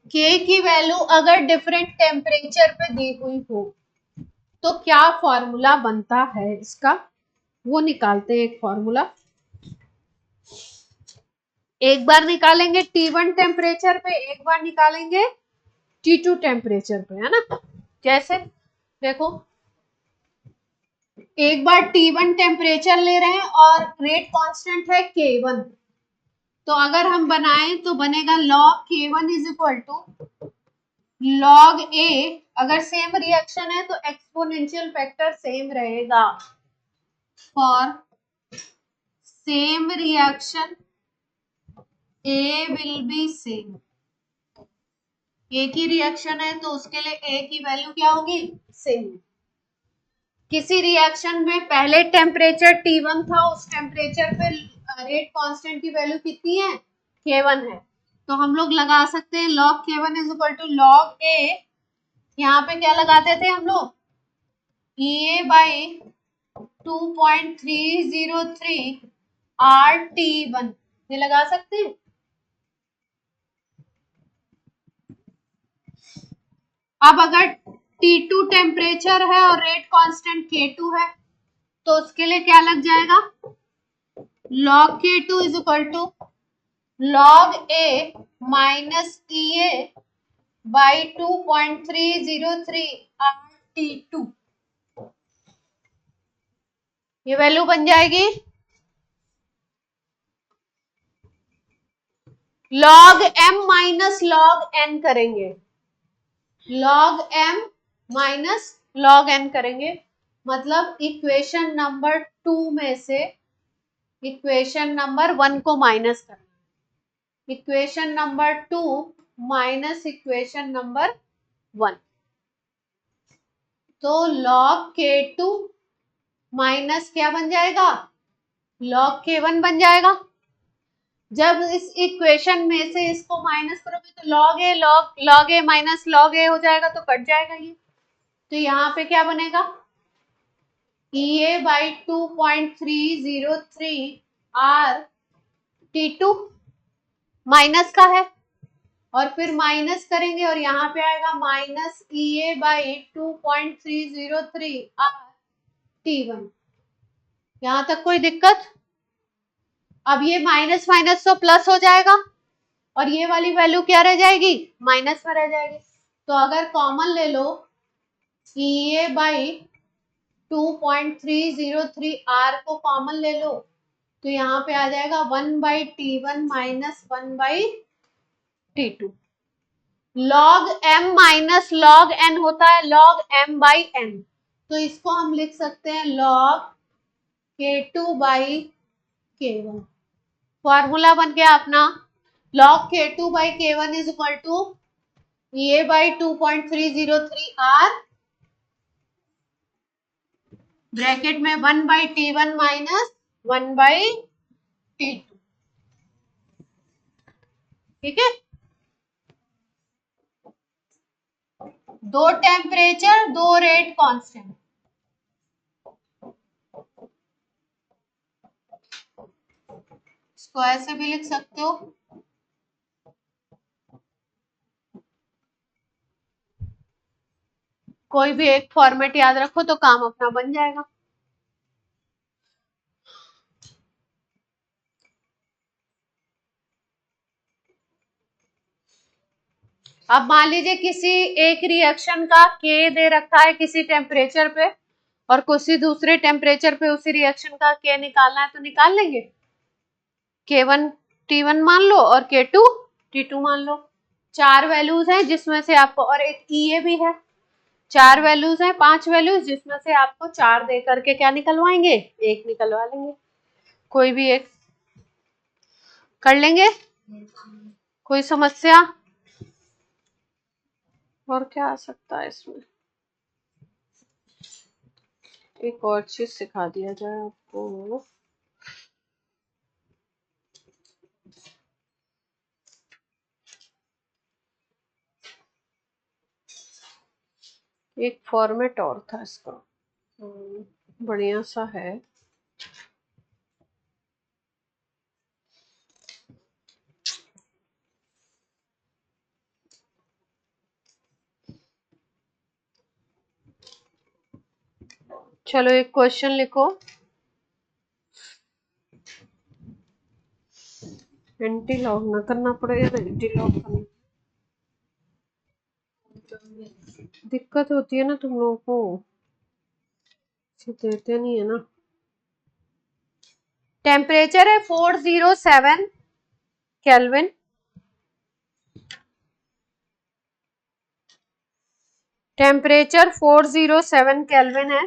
k की वैल्यू अगर डिफरेंट टेम्परेचर पे दी हुई हो तो क्या फॉर्मूला बनता है इसका, वो निकालते हैं एक फॉर्मूला। एक बार निकालेंगे T1 टेम्परेचर पे, एक बार निकालेंगे T2 टेम्परेचर पे, है ना। कैसे, देखो एक बार T1 टेम्परेचर ले रहे हैं और रेट कांस्टेंट है K1, तो अगर हम बनाएं तो बनेगा log K1 is equal to log A, अगर सेम रिएक्शन है तो एक्सपोनेंशियल फैक्टर सेम रहेगा, for same reaction A will be same, एक ही रिएक्शन है तो उसके लिए A की वैल्यू क्या होगी, सेम। किसी रिएक्शन में पहले टेम्परेचर T1 था, उस टेम्परेचर पे रेट कांस्टेंट की वैल्यू कितनी है, K1 है, तो हम लोग लगा सकते हैं log K1 is equal to log A, यहाँ पे क्या लगाते थे हम लोग, EA बाई 2.303 RT1, ये लगा सकते हैं। अब अगर T2 टेम्परेचर है और रेट कांस्टेंट K2 है तो उसके लिए क्या लग जाएगा, log K2 is equal to log A minus EA by 2.303 RT2, ये वैल्यू बन जाएगी log M minus log N करेंगे, log M minus log N करेंगे, मतलब इक्वेशन नंबर 2 में से इक्वेशन नंबर 1 को माइनस करना, equation number 2 minus equation number 1, तो log K2 माइनस क्या बन जाएगा, log K1 बन जाएगा। जब इस इक्वेशन में से इसको माइनस करोगे तो log A minus log A हो जाएगा, तो कट जाएगा ये, तो यहाँ पे क्या बनेगा, EA बाई 2.303 RT2 माइनस का है, और फिर माइनस करेंगे और यहाँ पे आएगा माइनस EA बाई 2.303 RT1, यहाँ तक कोई दिक्कत। अब ये माइनस माइनस तो प्लस हो जाएगा और ये वाली वैल्यू क्या रह जाएगी, माइनस में रह जाएगी, तो अगर कॉमन ले लो EA बाई 2.303 R को कॉमन ले लो तो यहाँ पे आ जाएगा 1/T1 minus 1/T2, log M minus log N होता है log M बाई N, तो इसको हम लिख सकते हैं log K2 by K1, formula बन गया अपना log K2 by K1 is equal to EA by 2.303 R bracket में 1/T1 माइनस 1/T2, ठीक है। दो टेम्परेचर, दो रेट कांस्टेंट, इसको ऐसे भी लिख सकते हो, कोई भी एक फॉर्मेट याद रखो तो काम अपना बन जाएगा। अब मान लीजिए किसी एक रिएक्शन का K दे रखा है किसी टेम्परेचर पे और किसी दूसरे टेम्परेचर पे उसी रिएक्शन का K निकालना है तो निकाल लेंगे, K1 T1 मान लो और K2 T2 मान लो, चार वैल्यूज हैं जिसमें से आपको, और एक EA भी है, 4 वैल्यूज हैं, 5 वैल्यूज, जिसमें से आपको 4 दे करके क्या निकलवाएंगे, एक निकलवा लेंगे, कोई भी एक कर लेंगे। कोई समस्या और क्या आ सकता है इसमें? एक और चीज सिखा दिया जाए आपको। एक फॉर्मेट और था इसका, बढ़िया सा है। चलो एक क्वेश्चन लिखो। एंटी लॉग ना करना पड़ेगा, एंटी लॉग करना दिक्कत होती है ना तुम लोगों को, देते नहीं है ना। टेम्परेचर है 407 केल्विन, टेम्परेचर 407 केल्विन है,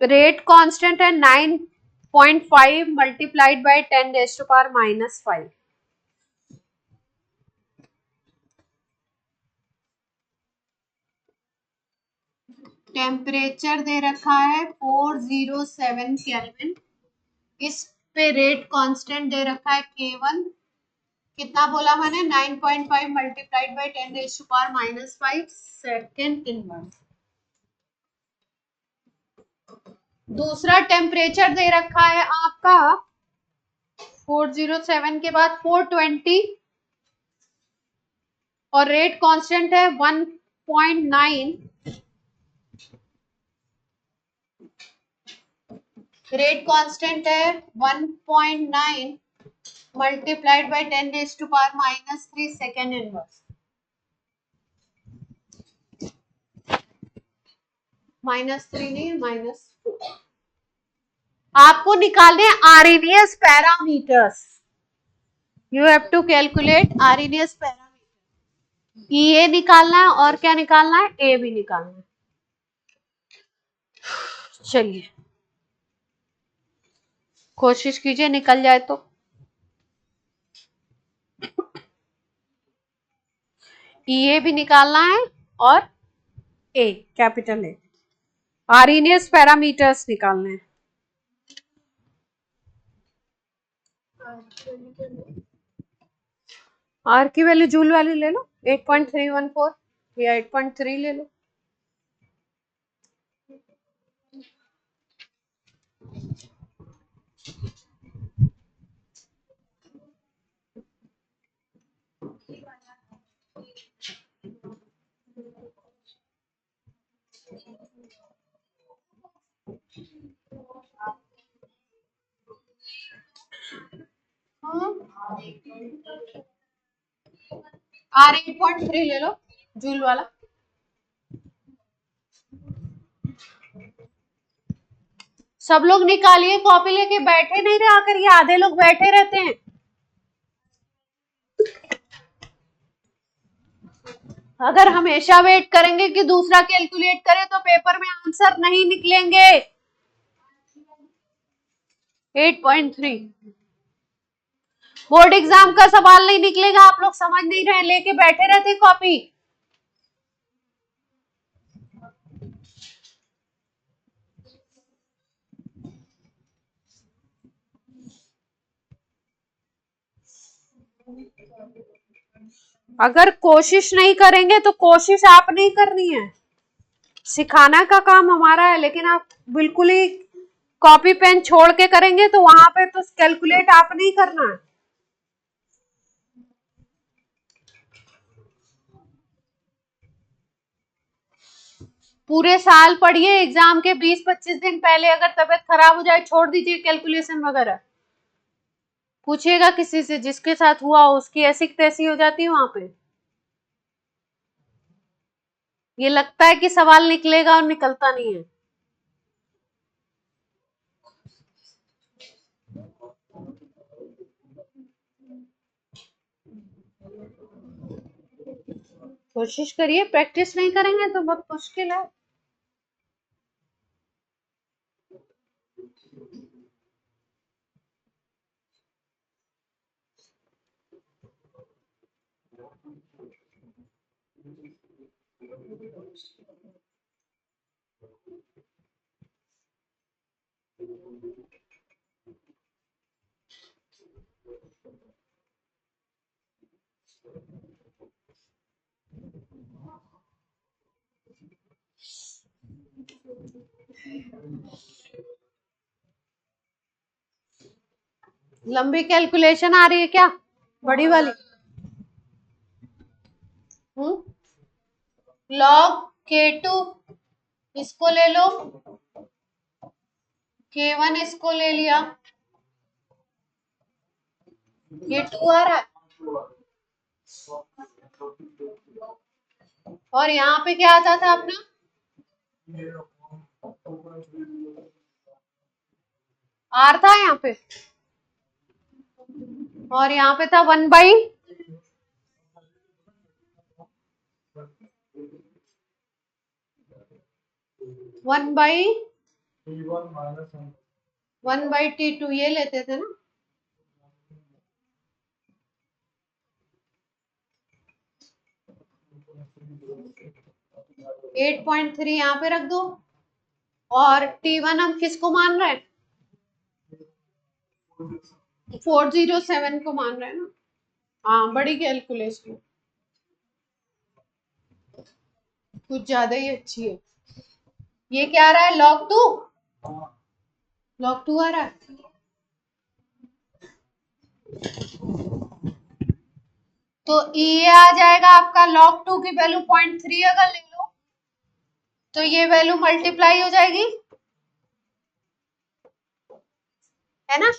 रेट कांस्टेंट है 9.5 मल्टीप्लाइड बाय 10⁻⁻⁵। टेम्परेचर दे रखा है 407 केल्विन, इस पे रेट कांस्टेंट दे रखा है K1, कितना बोला मैंने, 9.5 मल्टीप्लाइड बाय 10⁻⁻⁵ सेकेंड इनवर्स। दूसरा टेम्परेचर दे रखा है आपका 407 के बाद 420 और रेट कांस्टेंट है 1.9, रेट कांस्टेंट है 1.9 मल्टीप्लाइड बाय 10⁻⁻³ सेकेंड इनवर्स। -3 नहीं, -4। आपको निकालने RNS parameters, you have to calculate RNS parameter. A निकालना है और क्या निकालना है, ए भी निकालना है। चलिए कोशिश कीजिए निकल जाए तो। ए भी निकालना है और ए, कैपिटल ए, आरएनएस पैरामीटर्स निकालने हैं। आर की वैल्यू जूल वैल्यू ले लो 8.314 या 8.3 ले लो। आर 8.3 ले लो जूल वाला। सब लोग निकालिए, कॉपी लेके बैठे नहीं रहे आकर, ये आधे लोग बैठे रहते हैं। अगर हमेशा वेट करेंगे कि दूसरा कैलकुलेट करे तो पेपर में आंसर नहीं निकलेंगे। 8.3 बोर्ड एग्जाम का सवाल नहीं निकलेगा, आप लोग समझ नहीं रहे, लेके बैठे रहते कॉपी। अगर कोशिश नहीं करेंगे तो कोशिश आप नहीं करनी है, सिखाना का काम हमारा है, लेकिन आप बिल्कुल ही कॉपी पेन छोड़ के करेंगे तो वहां पे तो कैलकुलेट आप नहीं करना है। पूरे साल पढ़िए, एग्जाम के 20-25 दिन पहले अगर तबीयत खराब हो जाए छोड़ दीजिए कैलकुलेशन वगैरह। पूछिएगा किसी से जिसके साथ हुआ हो, उसकी ऐसी तैसी हो जाती है वहां पे। ये लगता है कि सवाल निकलेगा और निकलता नहीं है। कोशिश करिए, प्रैक्टिस नहीं करेंगे तो बहुत मुश्किल है। लंबी कैलकुलेशन आ रही है क्या, बड़ी वाली? log K2 इसको ले लो, K1 इसको ले लिया, ये 2 आ रहा है, और यहाँ पे क्या आता था अपना, R था यहाँ पे, और यहाँ पे था 1/, वन बाई T2 ये लेते थे ना। एट 8.3 यहाँ पे रख दो, और T1 हम किसको मान रहे हैं, 407 को मान रहे हैं ना। हाँ, बड़ी कैलकुलेशन कुछ ज्यादा ही अच्छी है। ये क्या आ रहा है, log 2, log 2 आ रहा है। तो ये आ जाएगा आपका log 2 की वैल्यू 0.3 अगर ले लो तो ये वैल्यू मल्टीप्लाई हो जाएगी, है ना,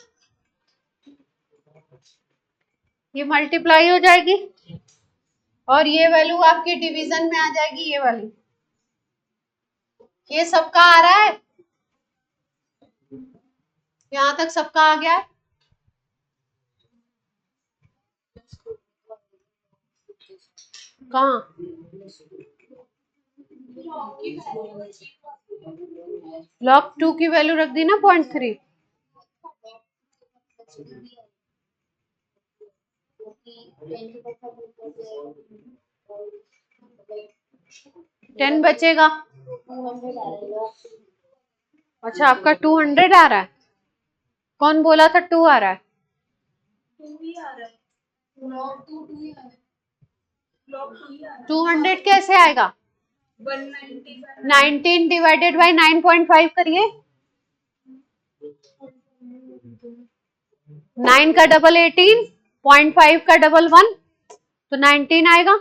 ये मल्टीप्लाई हो जाएगी, और ये वैल्यू आपकी डिवीजन में आ जाएगी, ये वाली। ये सबका आ रहा है, यहां तक सबका आ गया है। कहाँ, log 2 की वैल्यू रख दी ना 0.3, टेन बचेगा। अच्छा, आपका 200 आ रहा है, कौन बोला था 2 आ रहा है? 200 कैसे आएगा, 19 डिवाइडेड बाई 9.5 करिए, 9 का डबल 18, 0.5 का डबल 1, तो 19 आएगा।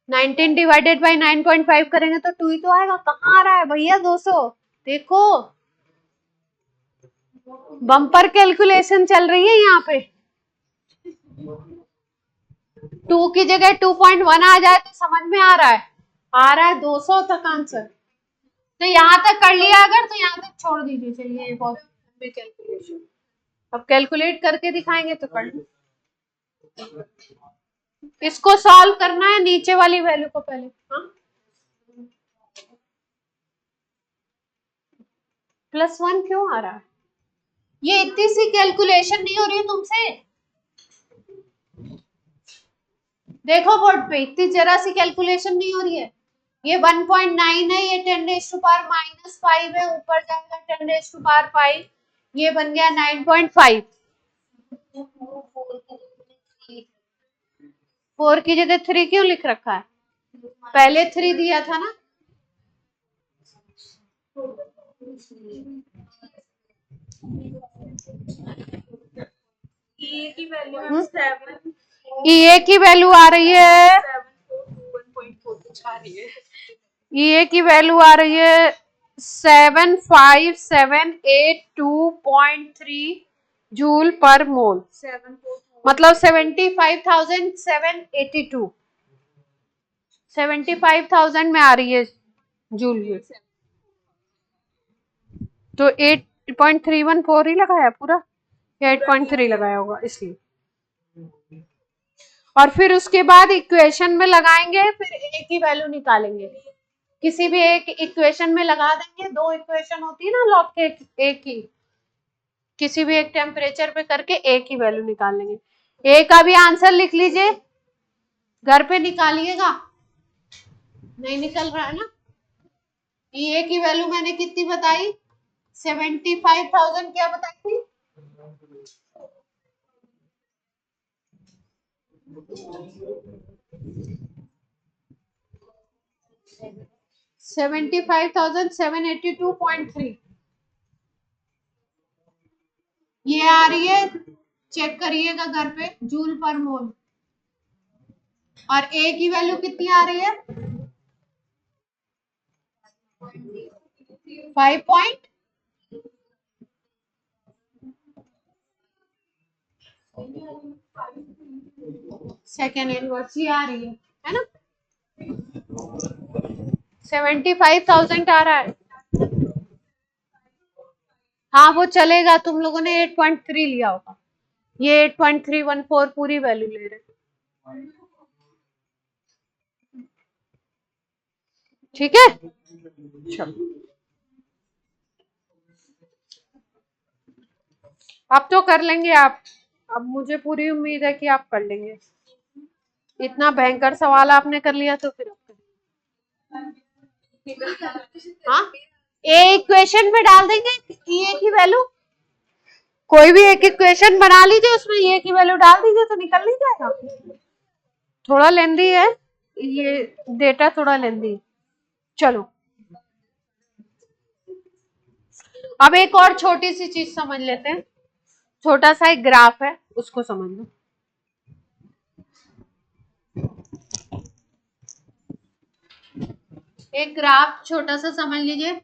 19 डिवाइडेड बाई 9.5 करेंगे तो 2 ही तो आएगा। कहाँ आ रहा है भैया 200, देखो बम्पर कैलकुलेशन चल रही है यहाँ पे। 2 की जगह 2.1 आ जाए तो समझ में आ रहा है 200 तक आंसर। तो यहाँ तक कर लिया अगर, तो यहाँ तक छोड़ दीजिए। चलिए, ये बहुत लंबी कैलकुलेशन, अब कैलकुलेट करके दिखाएंगे तो कर लो। इसको सॉल्व करना है, नीचे वाली वैल्यू को पहले। हाँ, +1 क्यों आ रहा है, ये इतनी सी कैलकुलेशन नहीं हो रही है तुमसे, देखो बोर्ड पे इतनी जरा सी कैलकुलेशन नहीं हो रही है। ये 1.9 है, ये 10⁻⁻5 है, ऊपर जाएगा 10⁻5, ये बन गया 9.5। 4 की जगह 3 क्यों लिख रखा है, पहले 3 दिया था ना। EA की वैल्यू 7, EA की वैल्यू आ रही है, 741.4 आ रही है। EA की वैल्यू आ रही है 75782.3 जूल पर मोल, मतलब 75,782, 75,000 में आ रही है जूल में। तो 8.314 ही लगाया पूरा, या 8.3 लगाया होगा इसलिए। और फिर उसके बाद इक्वेशन में लगाएंगे, फिर ए की वैल्यू निकालेंगे। किसी भी एक इक्वेशन में लगा देंगे, दो इक्वेशन होती है ना लॉग के ए की, किसी भी एक टेम्परेचर पे करके ए की वैल्यू निकाल लेंगे। ए का भी आंसर लिख लीजिए, घर पे निकालिएगा, नहीं निकल रहा है ना। ए की वैल्यू मैंने कितनी बताई, 75,000 क्या बताई थी, 75,782.3 ये आ रही है, चेक करिएगा घर पे, जूल पर मोल। और ए की वैल्यू कितनी आ रही है, 5. सेकेंड इनवर्स ही आ रही है ना, 75,000 आ रहा है। हाँ वो चलेगा, तुम लोगों ने 8.3 लिया होगा, ये 8.314 पूरी वैल्यू ले रहे हैं, ठीक है। चलो अब तो कर लेंगे आप, अब मुझे पूरी उम्मीद है कि आप कर लेंगे, इतना भयंकर सवाल आपने कर लिया तो फिर आप हाँ ए इक्वेशन में डाल देंगे ए की वैल्यू, कोई भी एक इक्वेशन बना लीजिए, उसमें ए की वैल्यू डाल दीजिए तो निकल नहीं जाएगा। थोड़ा लेंदी है ये डेटा, थोड़ा लेंदी। चलो अब एक और छोटी सी चीज समझ लेते हैं, छोटा सा एक ग्राफ है उसको समझ लो। एक ग्राफ छोटा सा समझ लीजिए,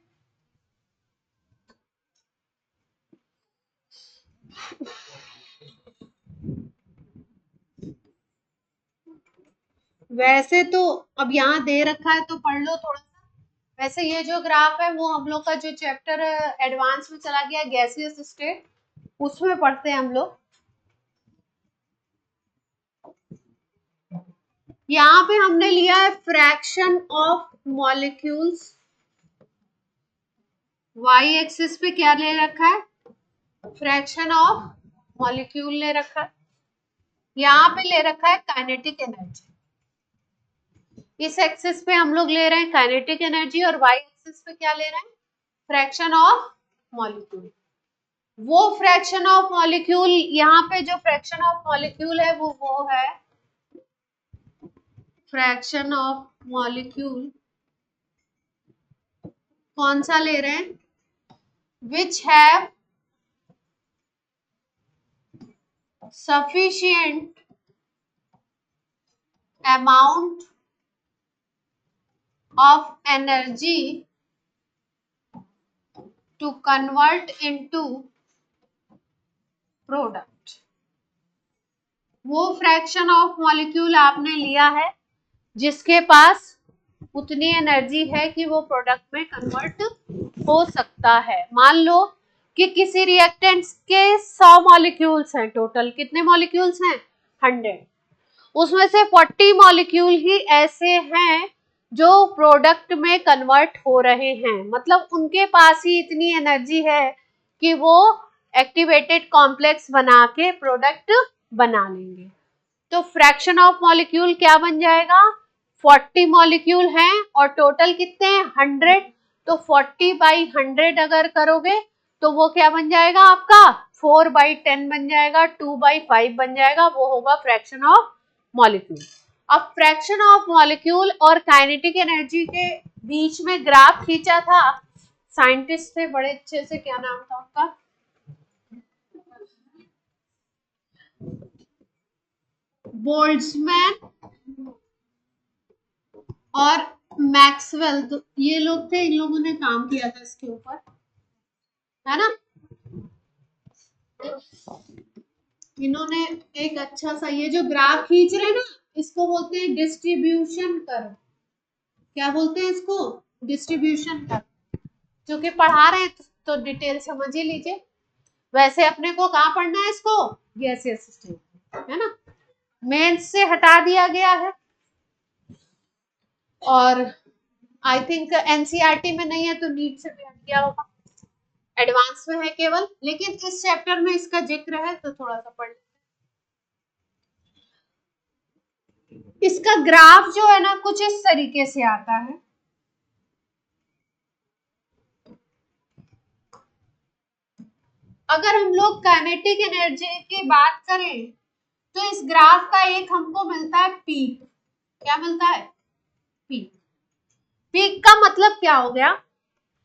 वैसे तो अब यहाँ दे रखा है तो पढ़ लो थोड़ा सा। वैसे ये जो ग्राफ है वो हम लोग का जो चैप्टर एडवांस में चला गया गैसियस स्टेट, उसमें पढ़ते हैं हम लोग। यहाँ पे हमने लिया है fraction of molecules, Y axis पे क्या ले रखा है, फ्रैक्शन ऑफ मॉलिक्यूल ले रखा है, यहाँ पे ले रखा है काइनेटिक एनर्जी, इस एक्सिस पे हम लोग ले रहे हैं काइनेटिक एनर्जी, और वाई एक्सिस पे क्या ले रहे हैं, फ्रैक्शन ऑफ मॉलिक्यूल। वो फ्रैक्शन ऑफ मॉलिक्यूल, यहाँ पे जो फ्रैक्शन ऑफ मॉलिक्यूल है वो है फ्रैक्शन ऑफ मॉलिक्यूल, कौन सा ले रहे हैं, which have sufficient amount of energy to convert into product। वो फ्रैक्शन ऑफ मॉलिक्यूल आपने लिया है जिसके पास उतनी एनर्जी है कि वो प्रोडक्ट में कन्वर्ट हो सकता है। मान लो कि किसी रिएक्टेंट्स के 100 मॉलिक्यूल्स हैं, टोटल कितने मॉलिक्यूल्स हैं, 100, उसमें से 40 मॉलिक्यूल ही ऐसे हैं जो प्रोडक्ट में कन्वर्ट हो रहे हैं, मतलब उनके पास ही इतनी एनर्जी है कि वो एक्टिवेटेड कॉम्प्लेक्स बना के प्रोडक्ट बना लेंगे। तो फ्रैक्शन ऑफ मॉलिक्यूल क्या बन जाएगा, 40 मॉलिक्यूल हैं और टोटल कितने हैं, 100, तो 40/100 अगर करोगे तो वो क्या बन जाएगा आपका, 4/10 बन जाएगा, 2/5 बन जाएगा, वो होगा फ्रैक्शन ऑफ मॉलिक्यूल। अब फ्रैक्शन ऑफ मॉलिक्यूल और काइनेटिक एनर्जी के बीच में ग्राफ खींचा था, साइंटिस्ट थे बड़े अच्छे से, क्या नाम था उनका, बोल्ट्जमैन और मैक्सवेल, तो ये लोग थे, इन लोगों ने काम किया था इसके ऊपर, है ना। इन्होंने एक अच्छा सा ये जो ग्राफ खींच रहे हैं ना, इसको बोलते हैं डिस्ट्रीब्यूशन कर्व। क्या बोलते हैं इसको, डिस्ट्रीब्यूशन कर्व। जो कि पढ़ा रहे हैं तो डिटेल समझ ही लीजिए। वैसे अपने को कहाँ पढ़ना है इसको, गैसियस स्टेट, है ना। मेंस से हटा दिया गया है और आई थिंक एनसीईआरटी में नहीं है तो नीट से भी हट गया होगा, एडवांस में है केवल, लेकिन इस चैप्टर में इसका जिक्र है तो थोड़ा सा पढ़। इसका ग्राफ जो है ना कुछ इस तरीके से आता है, अगर हम लोग काइनेटिक एनर्जी की बात करें तो इस ग्राफ का एक हमको मिलता है पीक। क्या मिलता है? पीक। पीक का मतलब क्या हो गया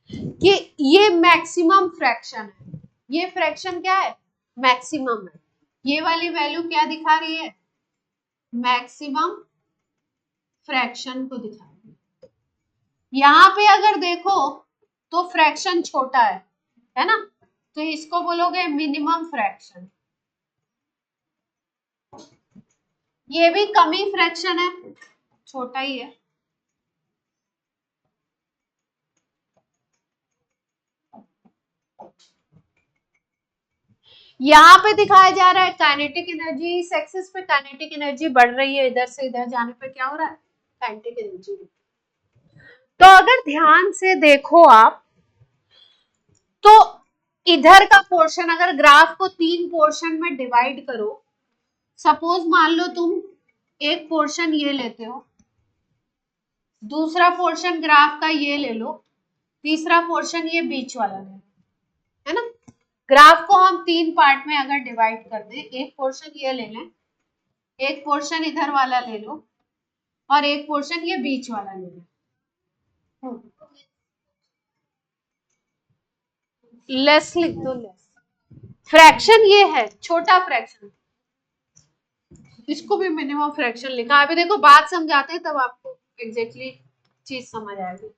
कि ये मैक्सिमम फ्रैक्शन है, ये फ्रैक्शन क्या है? मैक्सिमम है। ये वाली वैल्यू क्या दिखा रही है? मैक्सिमम फ्रैक्शन को दिखा रही है। यहां पे अगर देखो तो फ्रैक्शन छोटा है ना, तो इसको बोलोगे मिनिमम फ्रैक्शन। ये भी कमी फ्रैक्शन है, छोटा ही है। यहाँ पे दिखाया जा रहा है काइनेटिक एनर्जी, इस एक्सिस पे काइनेटिक एनर्जी बढ़ रही है, इधर से इधर जाने पे क्या हो रहा है? Kinetic energy. तो अगर ध्यान से देखो आप तो इधर का पोर्शन, अगर ग्राफ को 3 पोर्शन में डिवाइड करो, सपोज मान लो तुम एक पोर्शन ये लेते हो, दूसरा पोर्शन ग्राफ का ये ले लो, तीसरा पोर्शन ये बीच वाला ले लो, है ना। ग्राफ को हम 3 पार्ट में अगर डिवाइड कर दें, एक पोर्शन ये ले लें, एक पोर्शन इधर वाला ले लो और एक पोर्शन ये बीच वाला ले लो। लेस लिख दो, लेस। फ्रैक्शन ये है, छोटा फ्रैक्शन, इसको भी मिनिमम फ्रैक्शन लिखा। अभी देखो बात समझाते हैं तब आपको एग्जैक्टली चीज समझ आएगी।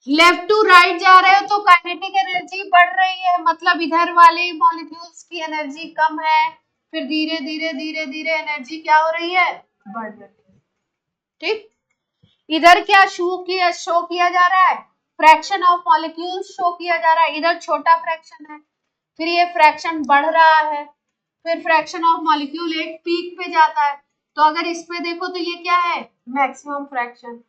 लेफ्ट टू राइट जा रहे हो तो काइनेटिक एनर्जी बढ़ रही है, मतलब इधर वाले मॉलिक्यूल्स की एनर्जी कम है, फिर धीरे धीरे धीरे धीरे एनर्जी क्या हो रही है? बढ़ रही है। ठीक, इधर क्या शो किया जा रहा है? फ्रैक्शन ऑफ मॉलिक्यूल्स शो किया जा रहा है, इधर छोटा फ्रैक्शन है, फिर ये फ्रैक्शन बढ़ रहा है, फिर फ्रैक्शन ऑफ मॉलिक्यूल एक पीक पे जाता है। तो अगर इस पे देखो तो ये क्या है? Maximum fraction.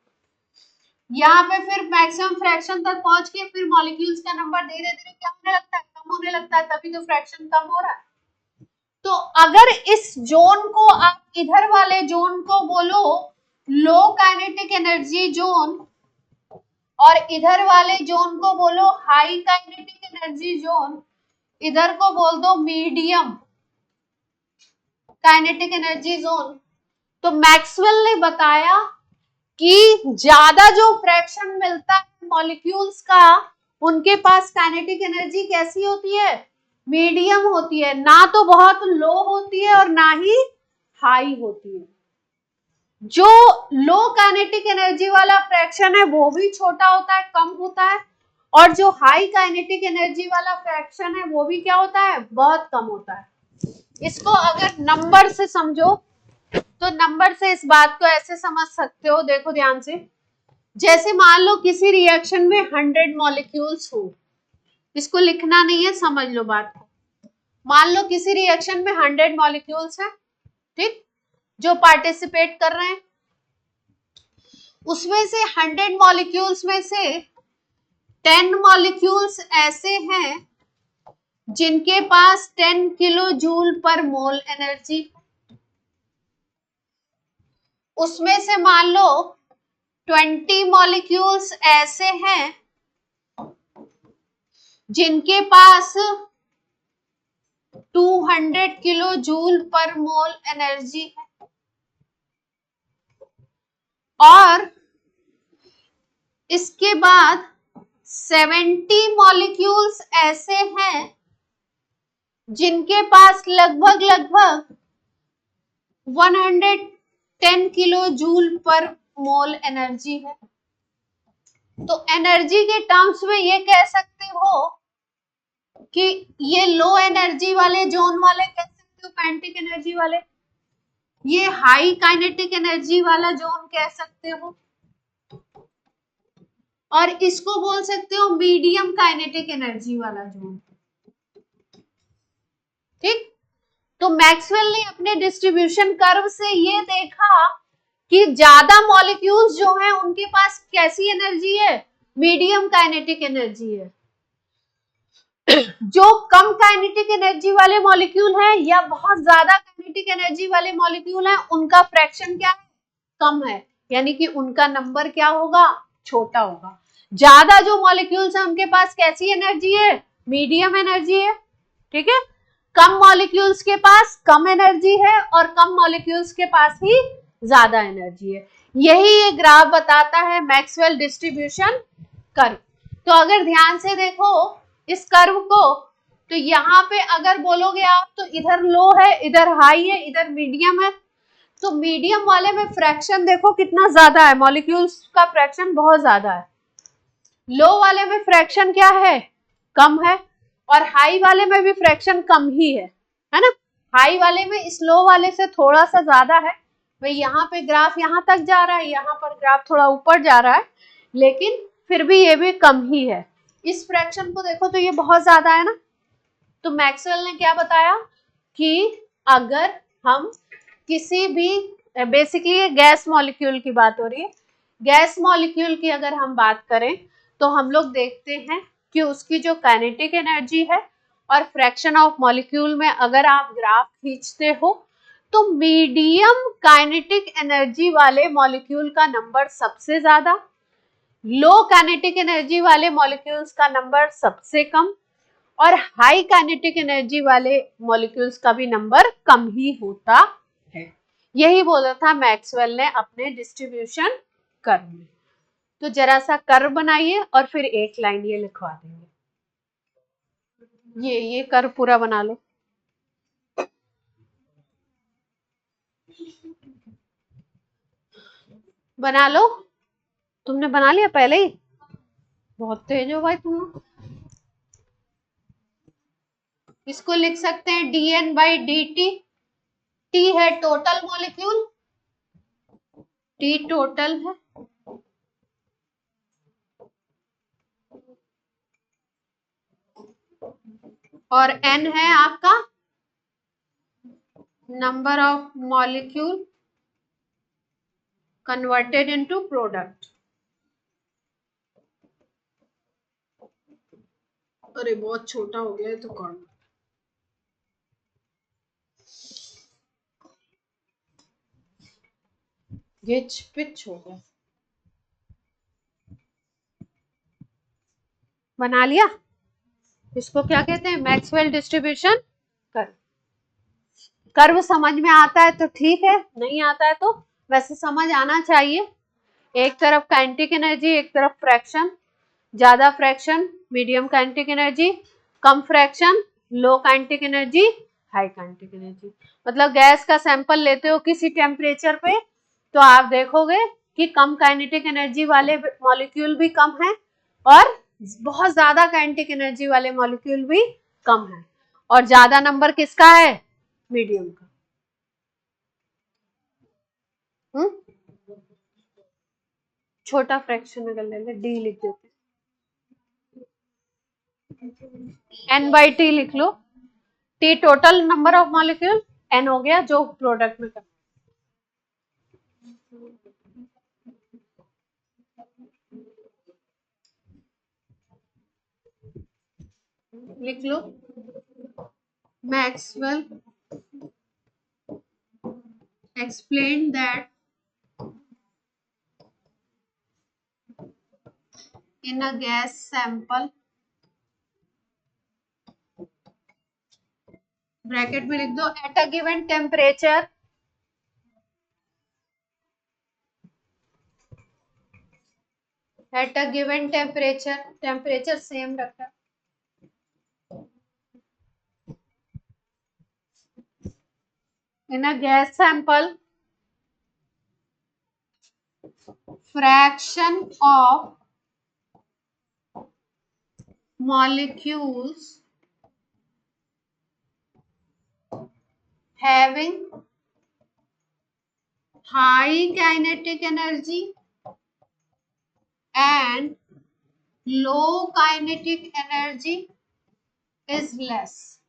यहाँ पे फिर मैक्सिमम फ्रैक्शन तक पहुंच के फिर मॉलिक्यूल्स का नंबर धीरे धीरे क्या होने लगता है? कम होने लगता है, तभी तो फ्रैक्शन कम हो रहा है। तो अगर इस जोन को आप इधर वाले जोन को बोलो लो काइनेटिक एनर्जी जोन और इधर वाले जोन को बोलो हाई काइनेटिक एनर्जी जोन, इधर को बोल दो मीडियम काइनेटिक एनर्जी जोन, तो मैक्सवेल ने बताया कि ज्यादा जो फ्रैक्शन मिलता है मॉलिक्यूल्स का, उनके पास काइनेटिक एनर्जी कैसी होती है? मीडियम होती है, ना तो बहुत लो होती है और ना ही हाई होती है। जो लो काइनेटिक एनर्जी वाला फ्रैक्शन है वो भी छोटा होता है, कम होता है, और जो हाई काइनेटिक एनर्जी वाला फ्रैक्शन है वो भी क्या होता है? बहुत कम होता है। इसको अगर नंबर से समझो तो नंबर से इस बात को ऐसे समझ सकते हो, देखो ध्यान से, जैसे मान लो किसी रिएक्शन में 100 मॉलिक्यूल्स हो, इसको लिखना नहीं है, समझ लो बात को। मान लो किसी रिएक्शन में 100 मॉलिक्यूल्स है, ठीक, जो पार्टिसिपेट कर रहे हैं, उसमें से 100 मॉलिक्यूल्स में से 10 मॉलिक्यूल्स ऐसे हैं जिनके पास 10 किलो जूल पर मोल एनर्जी, उसमें से मान लो 20 मॉलिक्यूल्स ऐसे हैं जिनके पास 200 किलो जूल पर मोल एनर्जी है, और इसके बाद 70 मॉलिक्यूल्स ऐसे हैं जिनके पास लगभग 110 किलो जूल पर मोल एनर्जी है। तो एनर्जी के टर्म्स में ये कह सकते हो कि ये लो एनर्जी वाले जोन वाले कह सकते हो काइनेटिक एनर्जी वाले, ये हाई काइनेटिक एनर्जी वाला जोन कह सकते हो, और इसको बोल सकते हो मीडियम काइनेटिक एनर्जी वाला जोन। ठीक, तो मैक्सवेल ने अपने डिस्ट्रीब्यूशन कर्व से ये देखा कि ज्यादा मॉलिक्यूल्स जो हैं उनके पास कैसी एनर्जी है, मीडियम काइनेटिक एनर्जी है। जो कम काइनेटिक एनर्जी वाले मॉलिक्यूल हैं या बहुत ज्यादा काइनेटिक एनर्जी वाले मॉलिक्यूल हैं, उनका फ्रैक्शन क्या है, कम है, यानी कि उनका नंबर क्या होगा, छोटा होगा। ज्यादा जो मॉलिक्यूल्स हैं उनके पास कैसी एनर्जी है, मीडियम एनर्जी है, ठीक है। कम मॉलिक्यूल्स के पास कम एनर्जी है और कम मॉलिक्यूल्स के पास ही ज्यादा एनर्जी है। यही ये ग्राफ बताता है मैक्सवेल डिस्ट्रीब्यूशन कर्व। तो अगर ध्यान से देखो इस कर्व को, तो यहाँ पे अगर बोलोगे आप तो इधर लो है, इधर हाई है, इधर मीडियम है। तो मीडियम वाले में फ्रैक्शन देखो कितना ज्यादा है, मॉलिक्यूल्स का फ्रैक्शन बहुत ज्यादा है। लो वाले में फ्रैक्शन क्या है, कम है, और हाई वाले में भी फ्रैक्शन कम ही है ना। हाई वाले में इस लो वाले से थोड़ा सा ज्यादा है। भाई यहाँ पे ग्राफ यहाँ तक जा रहा है, यहाँ पर ग्राफ थोड़ा ऊपर जा रहा है, लेकिन फिर भी ये भी कम ही है। इस फ्रैक्शन को देखो तो ये बहुत ज्यादा है ना। तो मैक्सवेल ने क्या बताया कि अगर हम किसी भी, बेसिकली गैस मॉलिक्यूल की बात हो रही है, गैस मॉलिक्यूल की अगर हम बात करें तो हम लोग देखते हैं कि उसकी जो काइनेटिक एनर्जी है और फ्रैक्शन ऑफ मॉलिक्यूल में अगर आप ग्राफ खींचते हो तो मीडियम काइनेटिक एनर्जी वाले मॉलिक्यूल का नंबर सबसे ज्यादा, लो काइनेटिक एनर्जी वाले मॉलिक्यूल्स का नंबर सबसे कम, और हाई काइनेटिक एनर्जी वाले मॉलिक्यूल्स का भी नंबर कम ही होता है। यही बोला था मैक्सवेल ने अपने डिस्ट्रीब्यूशन कर्व में। तो जरा सा कर्व बनाइए और फिर एक लाइन ये लिखवा देंगे। ये कर्व पूरा बना लो। बना लो, तुमने बना लिया पहले ही, बहुत तेज हो भाई तुम लोग। इसको लिख सकते हैं dN/dt। टी है टोटल मॉलिक्यूल, टी टोटल है, और N है आपका number of molecule converted into product. अरे बहुत छोटा हो गया है तो कौन, ये पिच हो गया। बना लिया। इसको क्या कहते हैं, मैक्सवेल डिस्ट्रीब्यूशन कर्व। कर्व समझ में आता है तो ठीक है, नहीं आता है तो वैसे समझ आना चाहिए। एक तरफ काइनेटिक एनर्जी, एक तरफ फ्रैक्शन, ज्यादा फ्रैक्शन मीडियम काइनेटिक एनर्जी, कम fraction low kinetic energy, high kinetic energy. मतलब गैस का सैंपल लेते हो किसी टेम्परेचर पे तो आप देखोगे कि कम काइनेटिक एनर्जी वाले मॉलिक्यूल भी कम है और बहुत ज्यादा काइनेटिक एनर्जी वाले मॉलिक्यूल भी कम है, और ज्यादा नंबर किसका है, मीडियम का। छोटा फ्रैक्शन अगर ले ले, डी लिख देते, N/T लिख लो। T total number of molecule, N हो गया जो प्रोडक्ट में कर, लिख लो। Maxwell explained that in a gas sample, bracket में लिख दो, at a given temperature, at a given temperature, temperature same रखा, in a gas sample, fraction of molecules having high kinetic energy and low kinetic energy is less.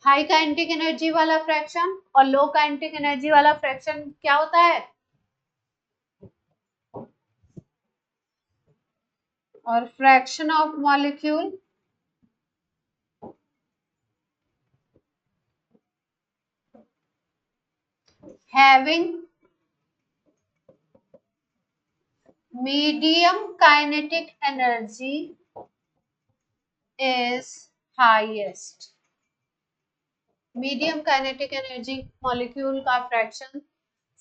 High kinetic energy वाला fraction और लो kinetic energy वाला fraction क्या होता है? और fraction of molecule having medium kinetic energy is highest. Medium kinetic energy molecule का fraction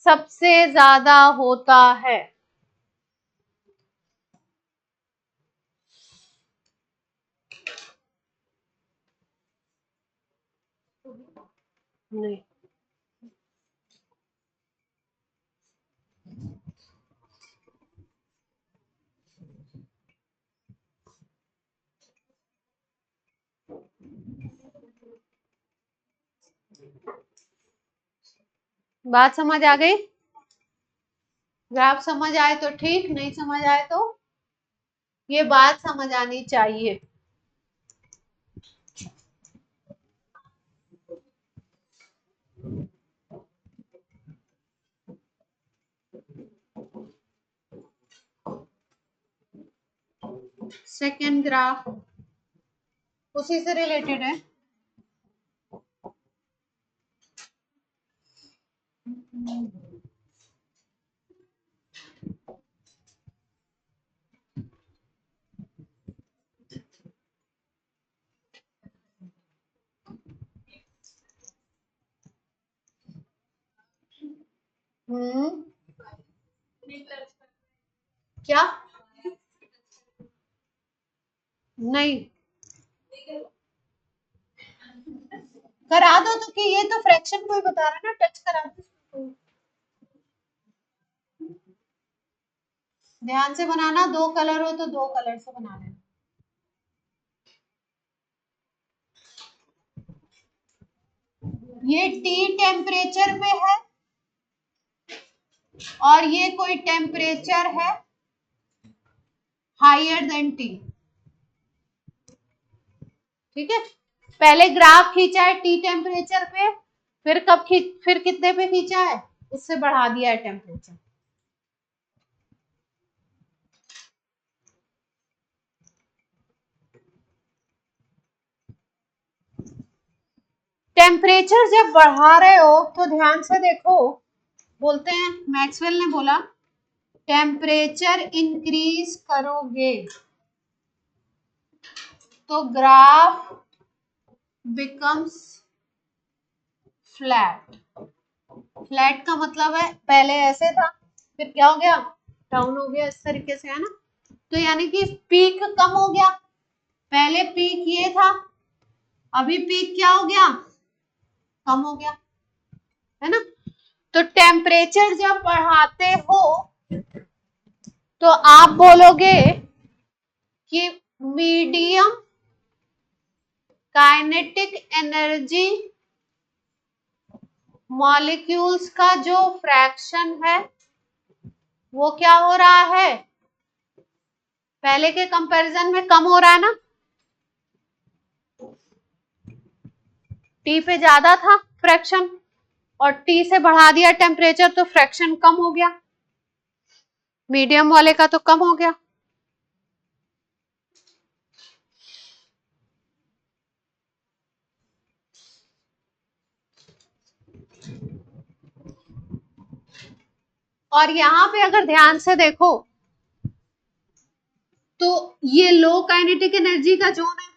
सबसे ज्यादा होता है। नहीं, बात समझ आ गई? ग्राफ समझ आए तो ठीक, नहीं समझ आए तो ये बात समझ आनी चाहिए। सेकेंड ग्राफ उसी से रिलेटेड है। क्या? नहीं करा दो तो, कि ये तो फ्रैक्शन कोई बता रहा है ना, टच करा दो। ध्यान से बनाना, दो कलर हो तो दो कलर से बना लेना। ये टी टेम्परेचर पे है और ये कोई टेम्परेचर है हायर देन टी। ठीक है, पहले ग्राफ खींचा है टी टेम्परेचर पे, फिर फिर कितने पे खींचा है, उससे बढ़ा दिया है टेम्परेचर। टेम्परेचर जब बढ़ा रहे हो तो ध्यान से देखो, बोलते हैं मैक्सवेल ने बोला टेम्परेचर इंक्रीज करोगे तो ग्राफ बिकम्स फ्लैट। फ्लैट का मतलब है पहले ऐसे था, फिर क्या हो गया, डाउन हो गया, इस तरीके से, है ना। तो यानी कि पीक कम हो गया, पहले पीक ये था, अभी पीक क्या हो गया, कम हो गया, है ना। तो टेम्परेचर जब बढ़ाते हो तो आप बोलोगे कि मीडियम काइनेटिक एनर्जी मॉलिक्यूल्स का जो फ्रैक्शन है वो क्या हो रहा है, पहले के कंपैरिजन में कम हो रहा है ना। टी पे ज्यादा था फ्रैक्शन और टी से बढ़ा दिया टेम्परेचर तो फ्रैक्शन कम हो गया, मीडियम वाले का तो कम हो गया। और यहां पे अगर ध्यान से देखो तो ये लो काइनेटिक एनर्जी का जोन है,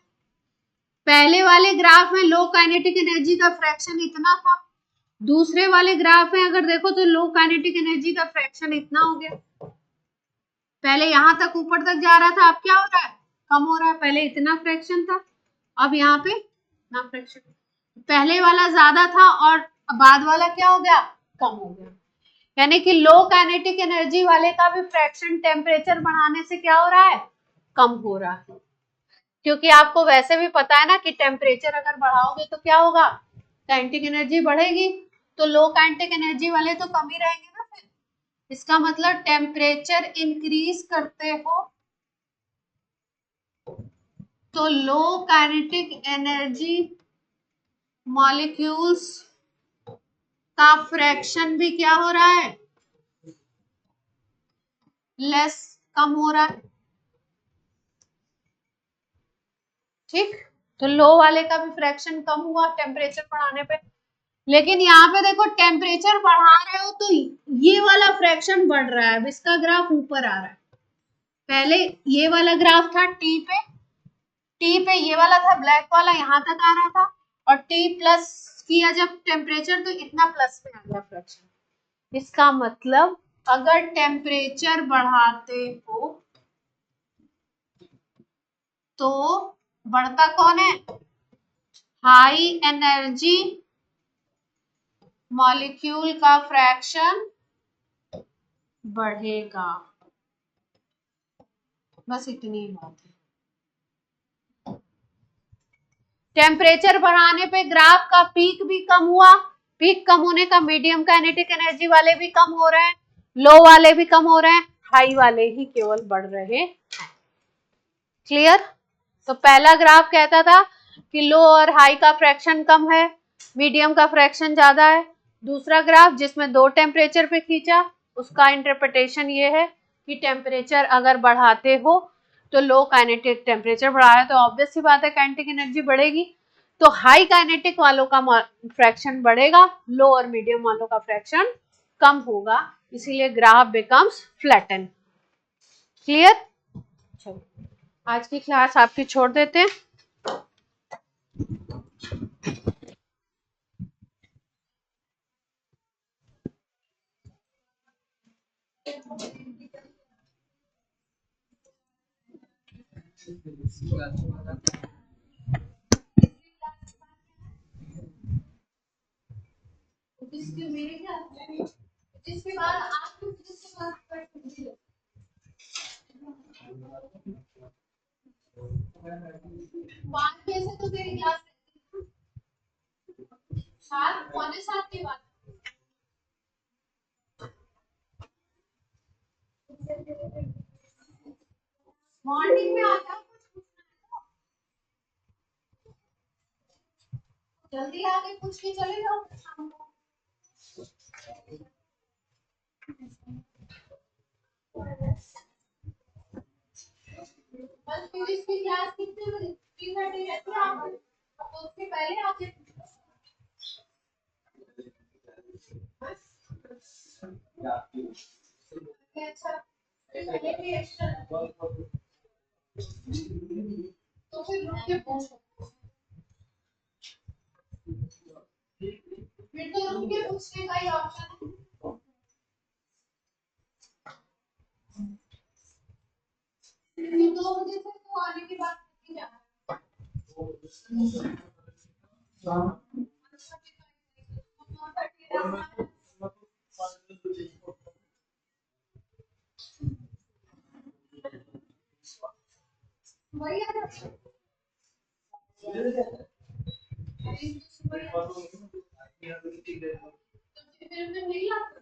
पहले वाले ग्राफ में लो काइनेटिक एनर्जी का फ्रैक्शन इतना था, दूसरे वाले ग्राफ में अगर देखो तो लो काइनेटिक एनर्जी का फ्रैक्शन इतना हो गया। पहले यहां तक ऊपर तक जा रहा था, अब क्या हो रहा है, कम हो रहा है। पहले इतना फ्रैक्शन था, अब यहाँ पे ना फ्रैक्शन, पहले वाला ज्यादा था और बाद वाला क्या हो गया, कम हो गया। यानी कि लो काइनेटिक एनर्जी वाले का भी फ्रैक्शन टेम्परेचर बढ़ाने से क्या हो रहा है, कम हो रहा है। क्योंकि आपको वैसे भी पता है ना कि टेम्परेचर अगर बढ़ाओगे तो क्या होगा, काइनेटिक एनर्जी बढ़ेगी, तो लो काइनेटिक एनर्जी वाले तो कम ही रहेंगे ना। फिर इसका मतलब टेम्परेचर इंक्रीज करते हो तो लो काइनेटिक एनर्जी मॉलिक्यूल्स का फ्रैक्शन भी क्या हो रहा है, लेस, कम हो रहा है। ठीक, तो लो वाले का भी फ्रैक्शन कम हुआ टेम्परेचर बढ़ाने पे। लेकिन यहाँ पे देखो टेम्परेचर बढ़ा रहे हो तो ये वाला फ्रैक्शन बढ़ रहा है, अब इसका ग्राफ ऊपर आ रहा है। पहले ये वाला ग्राफ था टी पे ये वाला था ब्लैक वाला, यहाँ तक आ रहा था, और टी प्लस किया जब टेम्परेचर तो इतना प्लस में आ गया फ्रैक्शन। इसका मतलब अगर टेम्परेचर बढ़ाते हो तो बढ़ता कौन है, हाई एनर्जी मॉलिक्यूल का फ्रैक्शन बढ़ेगा। बस इतनी बात है। टेम्परेचर बढ़ाने पे ग्राफ का पीक भी कम हुआ, पीक कम होने का मीडियम काइनेटिक एनर्जी वाले भी कम हो रहे हैं, लो वाले भी कम हो रहे हैं, हाई वाले ही केवल बढ़ रहे हैं। क्लियर? तो पहला ग्राफ कहता था कि लो और हाई का फ्रैक्शन कम है, मीडियम का फ्रैक्शन ज्यादा है। दूसरा ग्राफ जिसमें दो टेम्परेचर पे खींचा, उसका इंटरप्रिटेशन ये है कि टेम्परेचर अगर बढ़ाते हो तो लो काइनेटिक, टेम्परेचर बढ़ा है तो ऑब्वियस सी बात है काइनेटिक एनर्जी बढ़ेगी, तो हाई काइनेटिक वालों का फ्रैक्शन बढ़ेगा, लो और मीडियम वालों का फ्रैक्शन कम होगा, इसीलिए ग्राफ बिकम्स फ्लैटन। क्लियर? चलो आज की क्लास आपकी छोड़ देते हैं। जिसके बाद आपको पाँच बजे से तो तेरी क्लास 7, पौने 7 के बाद मॉर्निंग में आ जाओ, जल्दी आके पूछ के चले जाओ शाम को। बस फिजिक्स की क्लास कितने बजे, 3:30 रहती है आप, तो उसके पहले आके अच्छा पहले भी एक्स्ट्रा तो फिर रुक के पूछो, फिर तो रुक के पूछने का ही ऑप्शन है। फिर 2 बजे से तो आने के बाद नहीं जाना। वही है ना, फिर नहीं लाते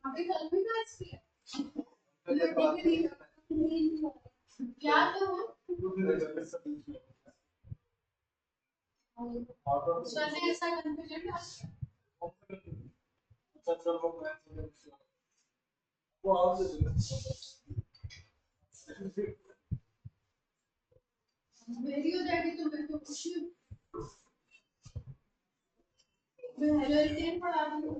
अभी कल भी क्लास की क्या तो सर ने ऐसा कंफ्यूजन मेरी हो जाएगी तो मेरे को खुशी, मैं हेलो पढ़ा दूँ।